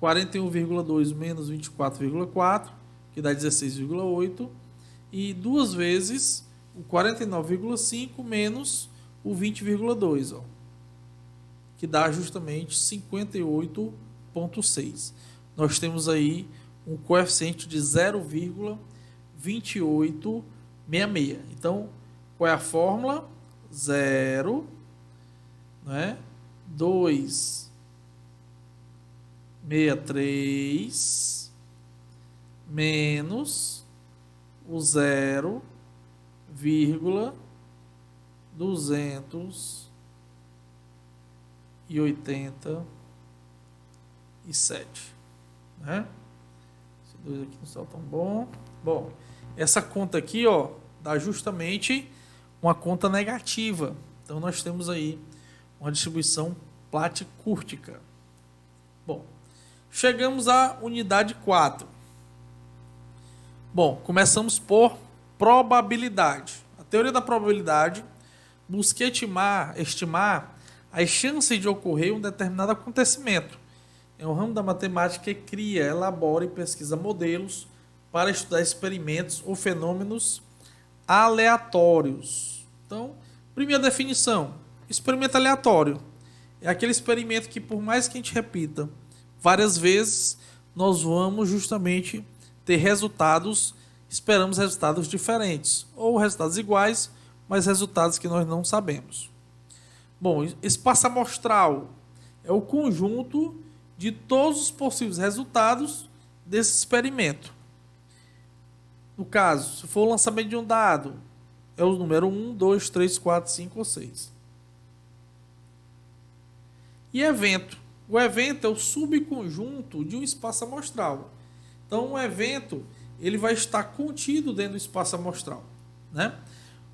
41,2 menos 24,4, que dá 16,8, e duas vezes o 49,5 menos o 20,2, que dá justamente 58,6. Nós temos aí um coeficiente de 0,2866. Então, qual é a fórmula? 0, né? 263 menos o 0,287, né? Esse 2 aqui não está tão bom. Bom, essa conta aqui, dá justamente uma conta negativa. Então nós temos aí uma distribuição platicúrtica. Bom, chegamos à unidade 4. Bom, começamos por probabilidade. A teoria da probabilidade busca estimar as chances de ocorrer um determinado acontecimento. É um ramo da matemática que cria, elabora e pesquisa modelos para estudar experimentos ou fenômenos aleatórios. Então, primeira definição: experimento aleatório é aquele experimento que, por mais que a gente repita várias vezes, nós vamos justamente ter resultados, esperamos resultados diferentes, ou resultados iguais, mas resultados que nós não sabemos. Bom, espaço amostral é o conjunto de todos os possíveis resultados desse experimento. No caso, se for o lançamento de um dado, é o número 1, 2, 3, 4, 5 ou 6. E evento. O evento é o subconjunto de um espaço amostral. Então, o evento ele vai estar contido dentro do espaço amostral, né?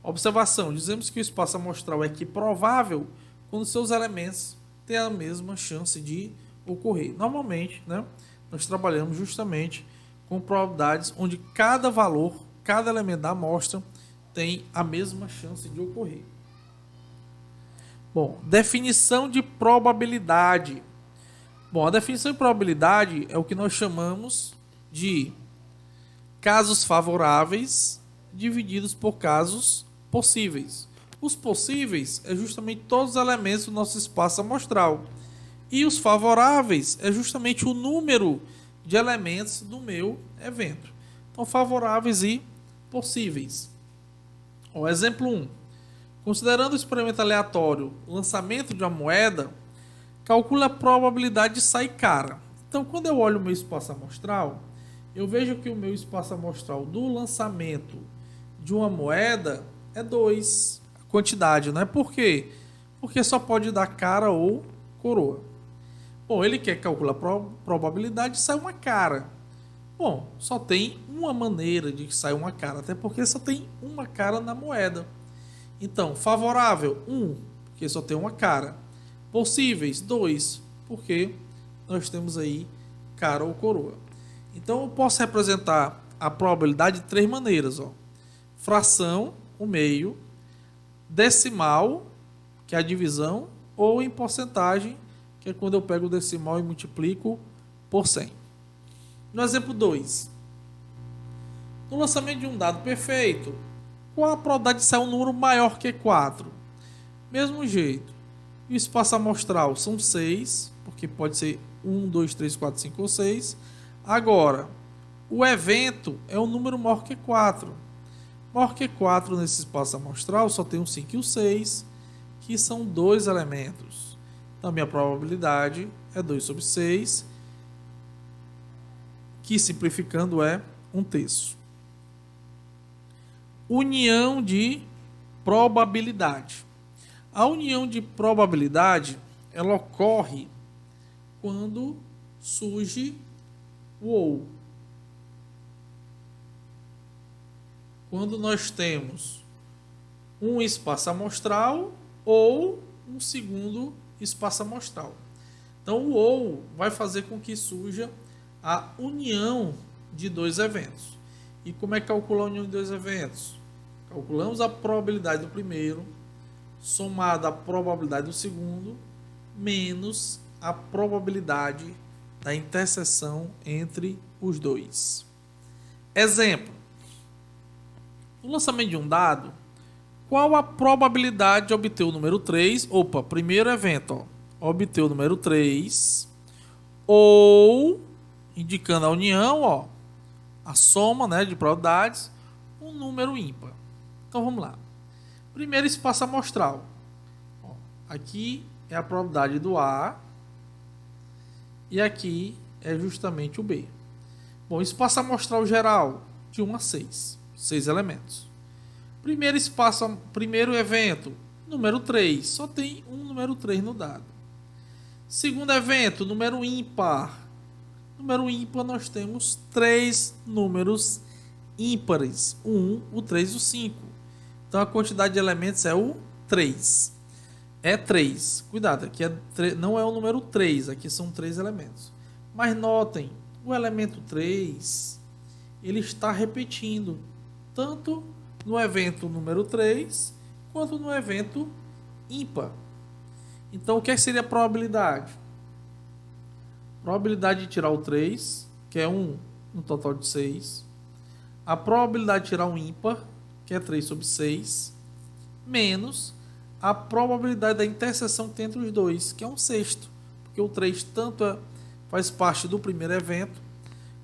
Observação: dizemos que o espaço amostral é provável quando seus elementos têm a mesma chance de ocorrer. Normalmente, né, nós trabalhamos justamente com probabilidades onde cada valor, cada elemento da amostra tem a mesma chance de ocorrer. Bom, definição de probabilidade. Bom, a definição de probabilidade é o que nós chamamos de casos favoráveis divididos por casos possíveis. Os possíveis é justamente todos os elementos do nosso espaço amostral. E os favoráveis é justamente o número de elementos do meu evento. Então, favoráveis e possíveis. Exemplo 1. Considerando o experimento aleatório, lançamento de uma moeda, calcula a probabilidade de sair cara. Então, quando eu olho o meu espaço amostral, eu vejo que o meu espaço amostral do lançamento de uma moeda é 2. A quantidade, não é? Por quê? Porque só pode dar cara ou coroa. Bom, ele quer calcular a probabilidade de sair uma cara. Bom, só tem uma maneira de sair uma cara, até porque só tem uma cara na moeda. Então, favorável, 1, porque só tem uma cara. Possíveis, 2, porque nós temos aí cara ou coroa. Então, eu posso representar a probabilidade de três maneiras. Fração, o meio, decimal, que é a divisão, ou em porcentagem, que é quando eu pego o decimal e multiplico por 100. No exemplo 2. No lançamento de um dado perfeito, qual a probabilidade de sair um número maior que 4? Mesmo jeito. O espaço amostral são 6, porque pode ser 1, 2, 3, 4, 5 ou 6. Agora, o evento é um número maior que 4. Maior que 4 nesse espaço amostral só tem o 5 e o 6, que são dois elementos. Então, a minha probabilidade é 2 sobre 6, que simplificando é 1/3. União de probabilidade. A união de probabilidade, ela ocorre quando surge o ou. Quando nós temos um espaço amostral ou um segundo espaço amostral. Então, o ou vai fazer com que surja a união de dois eventos. E como é que calcula a união de dois eventos? Calculamos a probabilidade do primeiro, somada à probabilidade do segundo, menos a probabilidade da interseção entre os dois. Exemplo. No lançamento de um dado, qual a probabilidade de obter o número 3? Opa, primeiro evento, obter o número 3, ou, indicando a união, a soma, né, de probabilidades, um número ímpar. Então vamos lá. Primeiro espaço amostral. Aqui é a probabilidade do A e aqui é justamente o B. Bom, espaço amostral geral de 1 a 6. 6 elementos. Primeiro evento, número 3. Só tem um número 3 no dado. Segundo evento, número ímpar. Número ímpar nós temos 3 números ímpares. O 1, o 3 e o 5. Então a quantidade de elementos é o 3. É 3. Cuidado, aqui não é o número 3, aqui são 3 elementos. Mas notem, o elemento 3, ele está repetindo, tanto no evento número 3, quanto no evento ímpar. Então, o que seria a probabilidade? Probabilidade de tirar o 3, que é 1 no total de 6. A probabilidade de tirar um ímpar, que é 3 sobre 6, menos a probabilidade da interseção que tem entre os dois, que é 1/6, porque o 3 tanto faz parte do primeiro evento,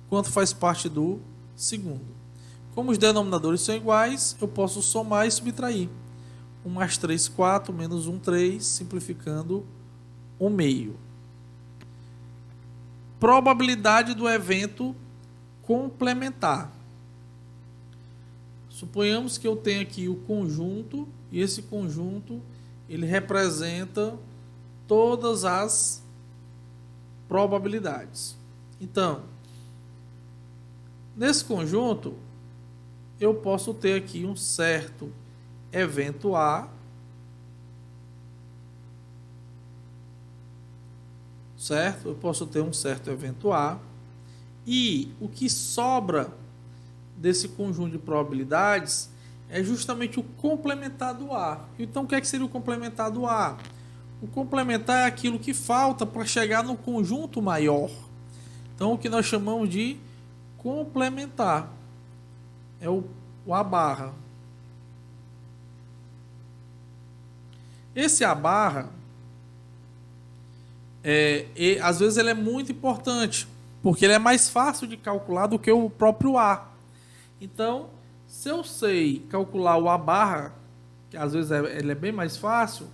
quanto faz parte do segundo. Como os denominadores são iguais, eu posso somar e subtrair. 1 mais 3, 4, menos 1, 3, simplificando 1/2. Probabilidade do evento complementar. Suponhamos que eu tenho aqui o conjunto, e esse conjunto ele representa todas as probabilidades. Então, nesse conjunto, eu posso ter aqui um certo evento A, certo? Eu posso ter um certo evento A, e o que sobra desse conjunto de probabilidades é justamente o complementar do A. Então, o que seria o complementar do A? O complementar é aquilo que falta para chegar no conjunto maior. Então, o que nós chamamos de complementar é o A barra. Esse A barra, às vezes ele é muito importante, porque ele é mais fácil de calcular do que o próprio A. Então, se eu sei calcular o A barra, que às vezes ele é bem mais fácil,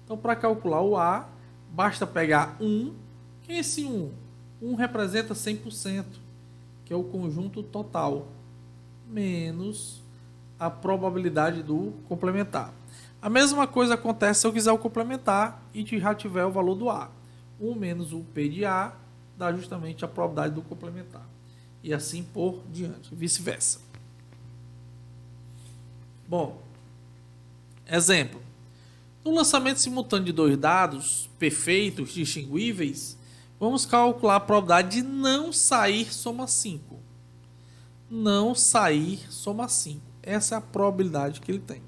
então para calcular o A, basta pegar 1. Que é esse 1? 1 representa 100%, que é o conjunto total, menos a probabilidade do complementar. A mesma coisa acontece se eu quiser o complementar e já tiver o valor do A. 1 menos o P de A dá justamente a probabilidade do complementar. E assim por diante, vice-versa. Bom, exemplo. No lançamento simultâneo de dois dados perfeitos, distinguíveis, vamos calcular a probabilidade de não sair soma 5. Não sair soma 5. Essa é a probabilidade que ele tem.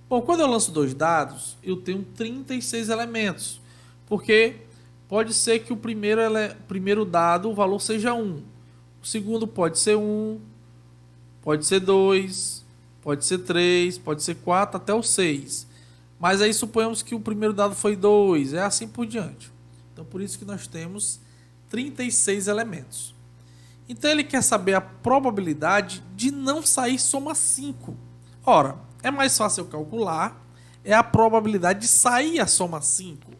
Bom, quando eu lanço dois dados, eu tenho 36 elementos, porque Pode ser que o primeiro dado, o valor seja 1. O segundo pode ser 1, pode ser 2, pode ser 3, pode ser 4, até o 6. Mas aí suponhamos que o primeiro dado foi 2, é assim por diante. Então por isso que nós temos 36 elementos. Então ele quer saber a probabilidade de não sair soma 5. Ora, é mais fácil eu calcular, é a probabilidade de sair a soma 5.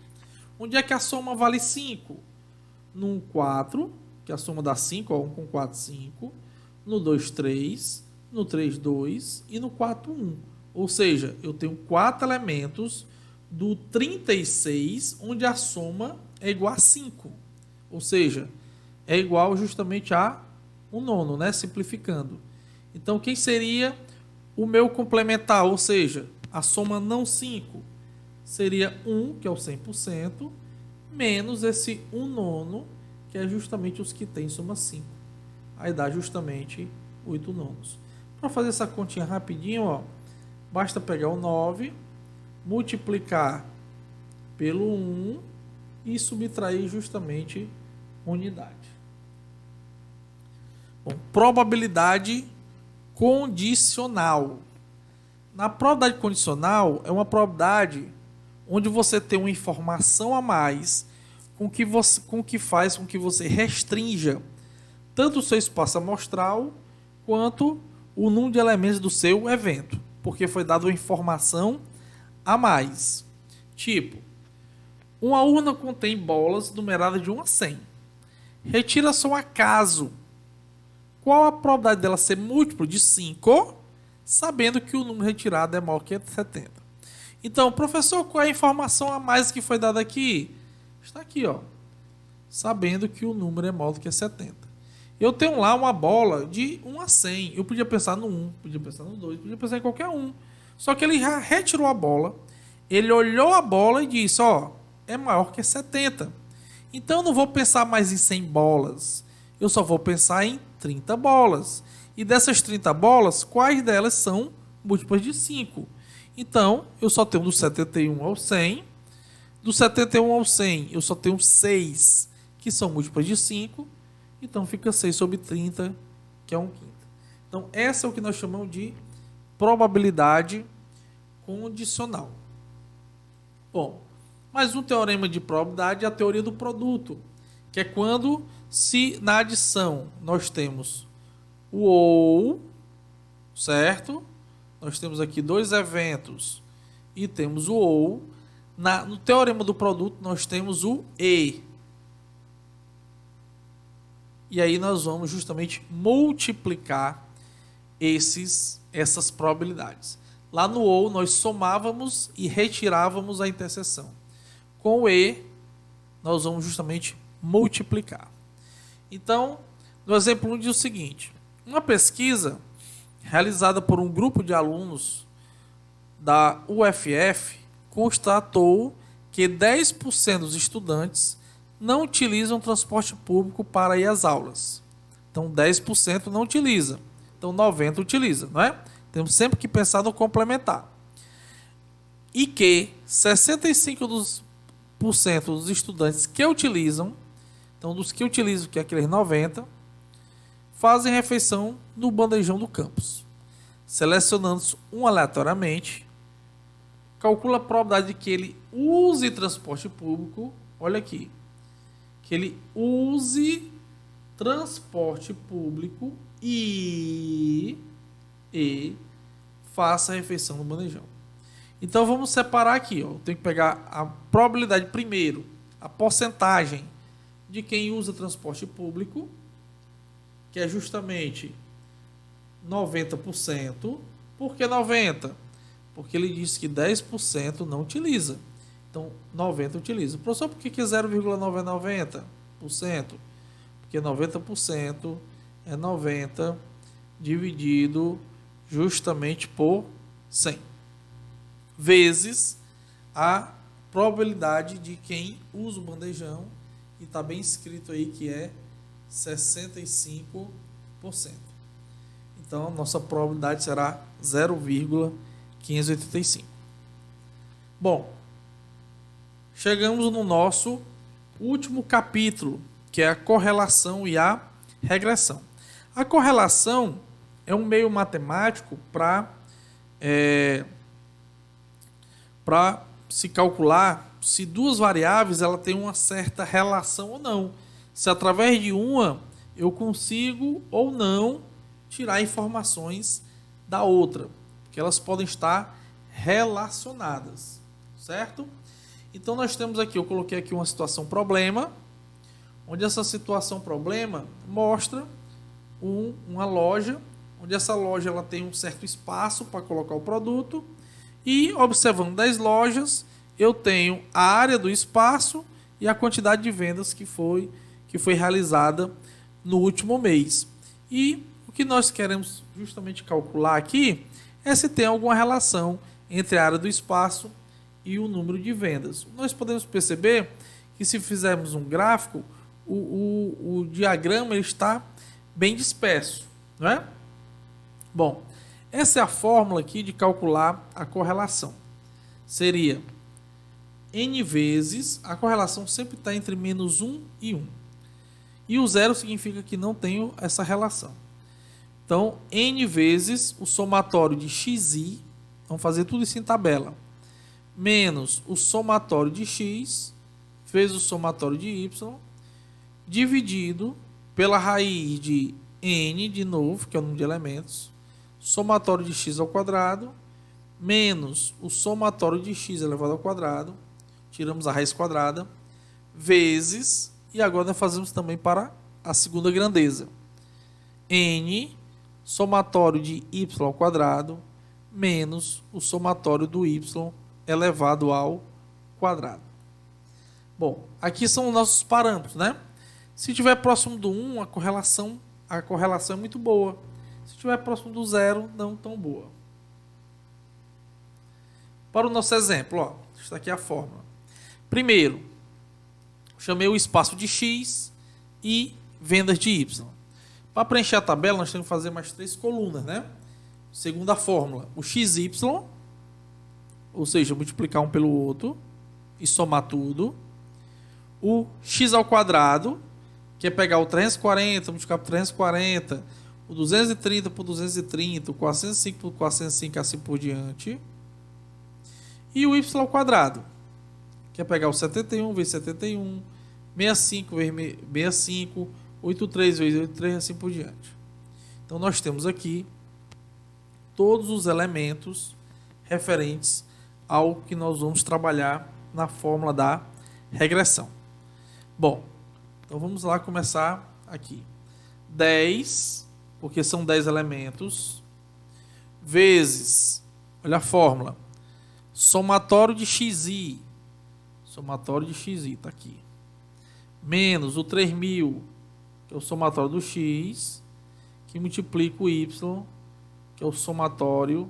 Onde é que a soma vale 5? No 4, que a soma dá 5, ó, 1 com 4, 5. No 2, 3. No 3, 2. E no 4, 1. Ou seja, eu tenho 4 elementos do 36, onde a soma é igual a 5. Ou seja, é igual justamente a 1 nono, né? Simplificando. Então, quem seria o meu complementar? Ou seja, a soma não 5 seria 1, que é o 100%, menos esse 1 nono, que é justamente os que tem soma 5. Aí dá justamente 8 nonos. Para fazer essa continha rapidinho, ó, basta pegar o 9, multiplicar pelo 1 e subtrair justamente unidade. Bom, probabilidade condicional. Na probabilidade condicional é uma probabilidade onde você tem uma informação a mais com que faz com que você restrinja tanto o seu espaço amostral quanto o número de elementos do seu evento, porque foi dada uma informação a mais. Tipo, uma urna contém bolas numeradas de 1 a 100. Retira só um acaso. Qual a probabilidade dela ser múltiplo de 5, sabendo que o número retirado é maior que 70? Então, professor, qual é a informação a mais que foi dada aqui? Está aqui, ó. Sabendo que o número é maior do que 70. Eu tenho lá uma bola de 1 a 100. Eu podia pensar no 1, podia pensar no 2, podia pensar em qualquer um. Só que ele já retirou a bola, ele olhou a bola e disse, ó, é maior que 70. Então eu não vou pensar mais em 100 bolas. Eu só vou pensar em 30 bolas. E dessas 30 bolas, quais delas são múltiplas de 5? Então, eu só tenho do 71 ao 100. Do 71 ao 100, eu só tenho 6, que são múltiplas de 5. Então, fica 6 sobre 30, que é 1/5. Então, essa é o que nós chamamos de probabilidade condicional. Bom, mais um teorema de probabilidade é a teoria do produto, que é quando, se na adição nós temos o ou, certo? Nós temos aqui dois eventos e temos o ou. No teorema do produto nós temos o e. E aí nós vamos justamente multiplicar essas probabilidades. Lá no ou nós somávamos e retirávamos a interseção. Com o e nós vamos justamente multiplicar. Então, no exemplo 1 diz o seguinte: uma pesquisa realizada por um grupo de alunos da UFF constatou que 10% dos estudantes não utilizam transporte público para ir às aulas. Então, 10% não utiliza. Então, 90% utiliza, não é? Temos sempre que pensar no complementar. E que 65% dos estudantes que utilizam, então dos que utilizam, que é aqueles 90%, fazem refeição no bandejão do campus. Selecionando um aleatoriamente, calcula a probabilidade de que ele use transporte público. Olha aqui. Que ele use transporte público e faça a refeição no bandejão. Então vamos separar aqui. Ó. Tem que pegar a probabilidade primeiro, a porcentagem de quem usa transporte público, que é justamente 90%. Por que 90%? Porque ele disse que 10% não utiliza. Então, 90% utiliza. Professor, por que 0,990%? Porque 90% é 90 dividido justamente por 100. Vezes a probabilidade de quem usa o bandejão, e está bem escrito aí que é 65%. Então, nossa probabilidade será 0,585. Bom, chegamos no nosso último capítulo, que é a correlação e a regressão. A correlação é um meio matemático para se calcular se duas variáveis ela tem uma certa relação ou não. Se através de uma eu consigo ou não tirar informações da outra, porque elas podem estar relacionadas, certo? Então nós temos aqui, eu coloquei aqui uma situação problema, onde essa situação problema mostra uma loja, onde essa loja ela tem um certo espaço para colocar o produto, e observando 10 lojas, eu tenho a área do espaço e a quantidade de vendas que foi realizada no último mês. E o que nós queremos justamente calcular aqui é se tem alguma relação entre a área do espaço e o número de vendas. Nós podemos perceber que se fizermos um gráfico, o diagrama ele está bem disperso, não é? Bom, essa é a fórmula aqui de calcular a correlação. Seria N vezes, a correlação sempre está entre menos 1 e 1. E o zero significa que não tenho essa relação. Então, N vezes o somatório de xi, vamos fazer tudo isso em tabela, menos o somatório de x, vezes o somatório de y, dividido pela raiz de n, de novo, que é o número de elementos, somatório de x ao quadrado, menos o somatório de x elevado ao quadrado, tiramos a raiz quadrada, vezes, e agora nós fazemos também para a segunda grandeza, n, somatório de y ao quadrado, menos o somatório do y elevado ao quadrado. Bom, aqui são os nossos parâmetros, né? Se estiver próximo do 1, a correlação é muito boa. Se estiver próximo do 0, não tão boa. Para o nosso exemplo, ó, está aqui a fórmula. Primeiro, chamei o espaço de x e vendas de y. Para preencher a tabela, nós temos que fazer mais 3 colunas, né? Segunda fórmula, o xy, ou seja, multiplicar um pelo outro e somar tudo. O x ao quadrado, que é pegar o 340, multiplicar por 340, o 230 por 230, o 405 por 405, assim por diante. E o y ao quadrado, que é pegar o 71 vezes 71, 65 vezes 65, 83 vezes 83, assim por diante. Então nós temos aqui todos os elementos referentes ao que nós vamos trabalhar na fórmula da regressão. Bom, então vamos lá começar aqui. 10, porque são 10 elementos, vezes, olha a fórmula, somatório de xi, está aqui, menos o 3000, que é o somatório do x, que multiplica o y, que é o somatório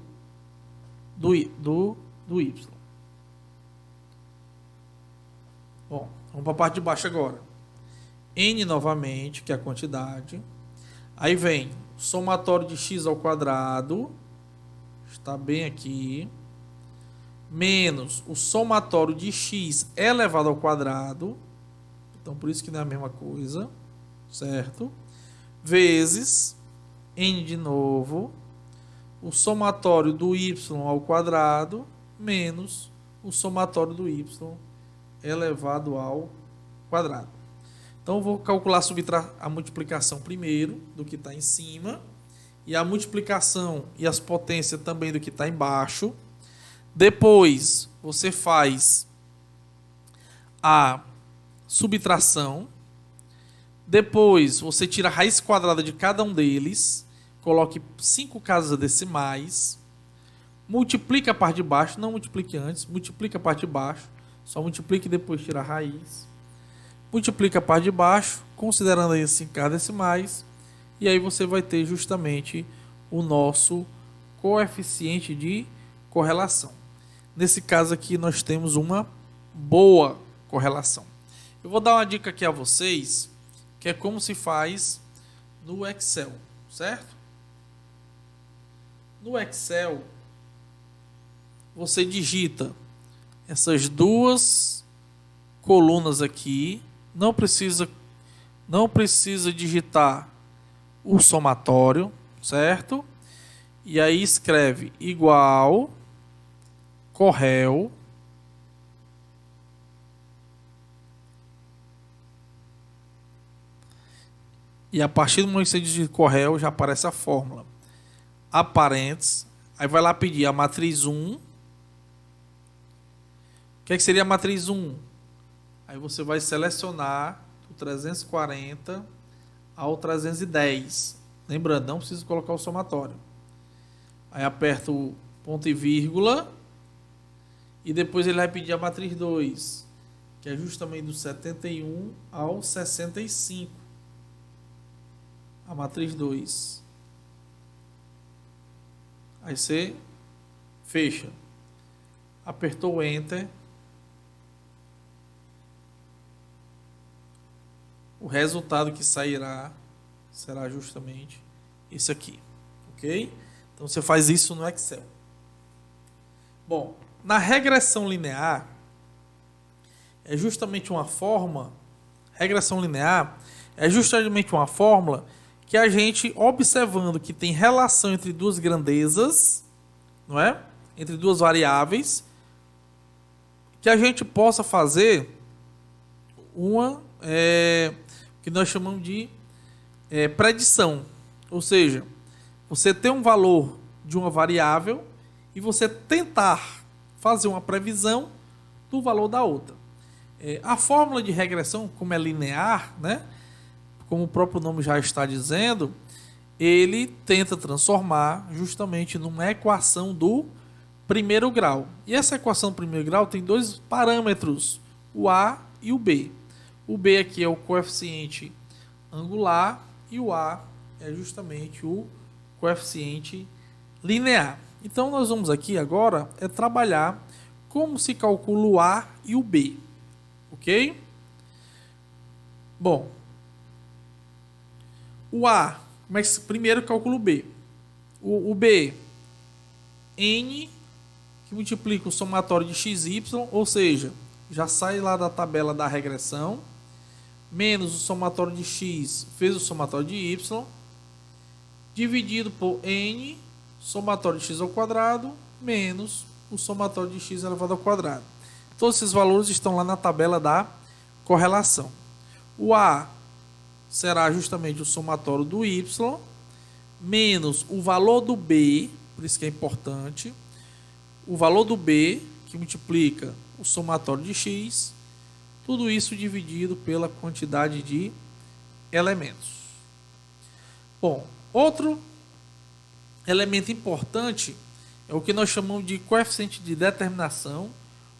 do y. Bom, vamos para a parte de baixo agora. N novamente, que é a quantidade. Aí vem somatório de x ao quadrado, está bem aqui, menos o somatório de x elevado ao quadrado, então por isso que não é a mesma coisa, certo? Vezes n de novo, o somatório do y ao quadrado, menos o somatório do y elevado ao quadrado. Então eu vou calcular a multiplicação primeiro do que está em cima, e a multiplicação e as potências também do que está embaixo. Depois você faz a subtração. Depois você tira a raiz quadrada de cada um deles, coloque 5 casas decimais, multiplica a parte de baixo, não multiplique antes, multiplica a parte de baixo, só multiplique e depois tira a raiz. Multiplica a parte de baixo, considerando aí 5 casas decimais, e aí você vai ter justamente o nosso coeficiente de correlação. Nesse caso aqui nós temos uma boa correlação. Eu vou dar uma dica aqui a vocês, que é como se faz no Excel, certo? No Excel, você digita essas duas colunas aqui, não precisa, não precisa digitar o somatório, certo? E aí escreve igual corréu e a partir do momento que você digita corréu já aparece a fórmula. A parênteses, aí vai lá pedir a matriz 1. O que seria a matriz 1? Aí você vai selecionar do 340 ao 310. Lembrando, não precisa colocar o somatório. Aí aperta o ponto e vírgula. E depois ele vai pedir a matriz 2, que é justamente do 71 ao 65. A matriz 2. Aí você fecha. Apertou o Enter. O resultado que sairá será justamente esse aqui. Ok? Então você faz isso no Excel. Bom, na regressão linear, é justamente uma forma. Regressão linear é justamente uma fórmula que a gente, observando que tem relação entre duas grandezas, não é? Entre duas variáveis, que a gente possa fazer uma que nós chamamos de predição. Ou seja, você tem um valor de uma variável e você tentar fazer uma previsão do valor da outra. A fórmula de regressão, como é linear, né? Como o próprio nome já está dizendo, ele tenta transformar justamente numa equação do primeiro grau. E essa equação do primeiro grau tem dois parâmetros, o A e o B. O B aqui é o coeficiente angular e o A é justamente o coeficiente linear. Então nós vamos aqui agora trabalhar como se calcula o A e o B. Ok? Bom, o A, mas primeiro calcula o B. O B, N, que multiplica o somatório de XY, ou seja, já sai lá da tabela da regressão, menos o somatório de X, fez o somatório de Y, dividido por N, somatório de X ao quadrado, menos o somatório de X elevado ao quadrado. Todos esses valores estão lá na tabela da correlação. O A será justamente o somatório do Y, menos o valor do B, por isso que é importante, o valor do B, que multiplica o somatório de X, tudo isso dividido pela quantidade de elementos. Bom, outro elemento importante é o que nós chamamos de coeficiente de determinação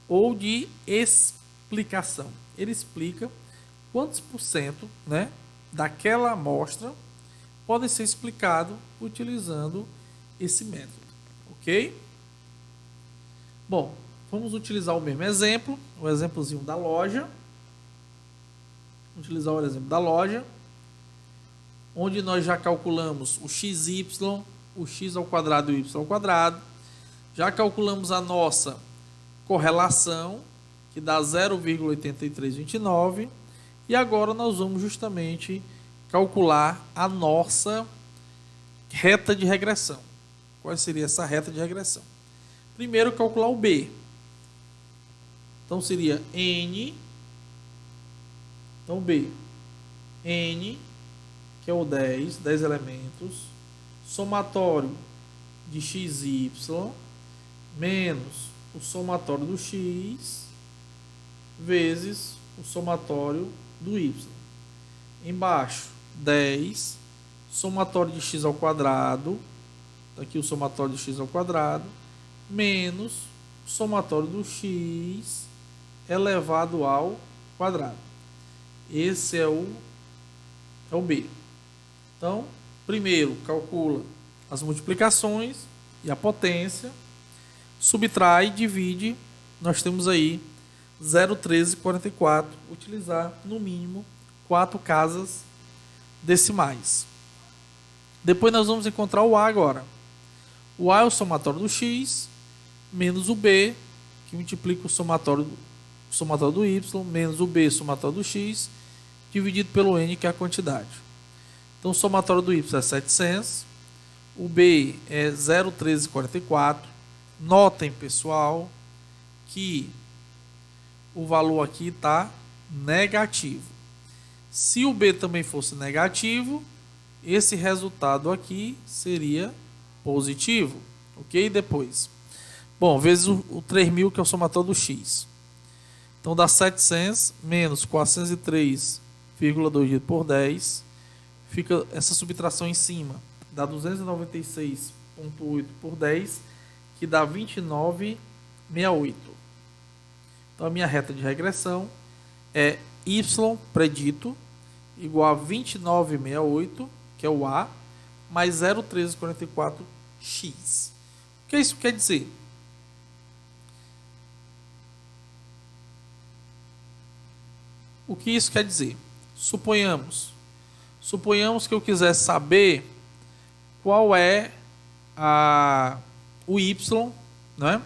ou de explicação. Ele explica quantos por cento, né, daquela amostra podem ser explicados utilizando esse método, ok? Bom, vamos utilizar o mesmo exemplo, o exemplozinho da loja. Vamos utilizar o exemplo da loja, onde nós já calculamos o xy, o x ao quadrado e o y ao quadrado. Já calculamos a nossa correlação, que dá 0,8329. E agora nós vamos justamente calcular a nossa reta de regressão. Qual seria essa reta de regressão? Primeiro, calcular o B. Então, seria N. Então, B. N, que é o 10 elementos, somatório de XY, menos o somatório do X, vezes o somatório do Y. Embaixo, 10, somatório de x ao quadrado, aqui o somatório de x ao quadrado, menos o somatório do x elevado ao quadrado. Esse é o B. Então, primeiro calcula as multiplicações e a potência, subtrai e divide, nós temos aí 0,1344, utilizar no mínimo 4 casas decimais. Depois nós vamos encontrar o A agora. O A é o somatório do X, menos o B, que multiplica o somatório do Y, menos o B, somatório do X, dividido pelo N, que é a quantidade. Então, o somatório do Y é 700. O B é 0,1344. Notem, pessoal, que o valor aqui está negativo. Se o B também fosse negativo, esse resultado aqui seria positivo. Ok? Depois. Bom, vezes o 3.000, que é o somatório do X. Então, dá 700 menos 403,2 dividido por 10. Fica essa subtração em cima. Dá 296,8 por 10, que dá 29,68. Então, a minha reta de regressão é Y predito igual a 29,68, que é o A, mais 0,1344x. O que isso quer dizer? O que isso quer dizer? Suponhamos que eu quisesse saber qual é o Y, né?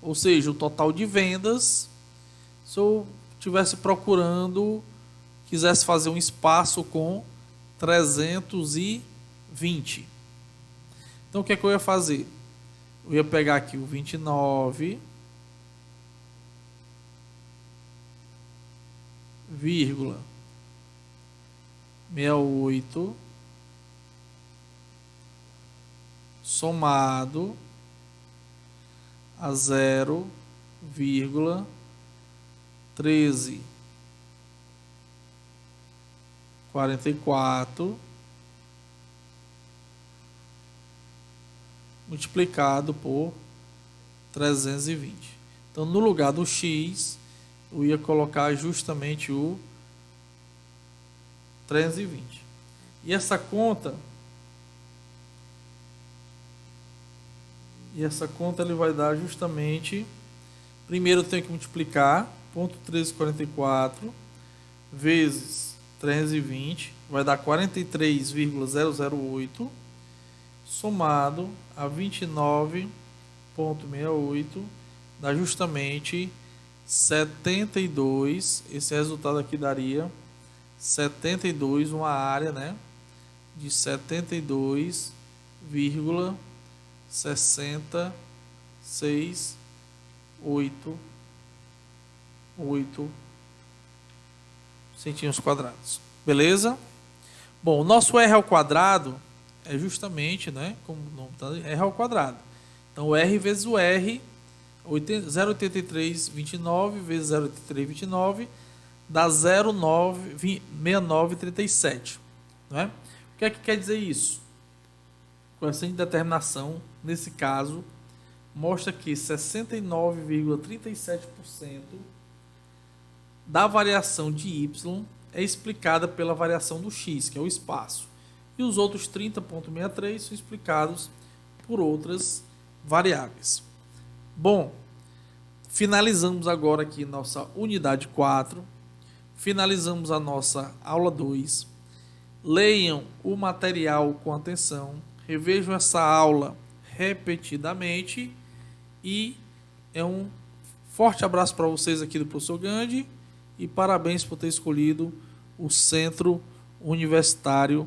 Ou seja, o total de vendas. Se eu estivesse procurando, quisesse fazer um espaço com 320. Então, o que é que eu ia fazer? Eu ia pegar aqui o 29, vírgula 68 somado a 0,1344 multiplicado por 320. Então, no lugar do X, eu ia colocar justamente o 320. E essa conta ele vai dar justamente, primeiro eu tenho que multiplicar 0,1344 vezes 320, vai dar 43,008, somado a 29,68, dá justamente 72. Esse resultado aqui daria 72, uma área, né, de 72,688 centímetros quadrados. Beleza? Bom, o nosso R ao quadrado é justamente, né, como o nome está, R ao quadrado. Então, o R vezes o R, 0,8329 vezes 0,8329 dá 0,6937. Não é? O que é que quer dizer isso? Coeficiente de determinação, nesse caso, mostra que 69,37% da variação de Y é explicada pela variação do X, que é o espaço. E os outros 30,63% são explicados por outras variáveis. Bom, finalizamos agora aqui nossa unidade 4. Finalizamos a nossa aula 2. Leiam o material com atenção. Revejam essa aula repetidamente. E é um forte abraço para vocês aqui do professor Gandhi. E parabéns por ter escolhido o Centro Universitário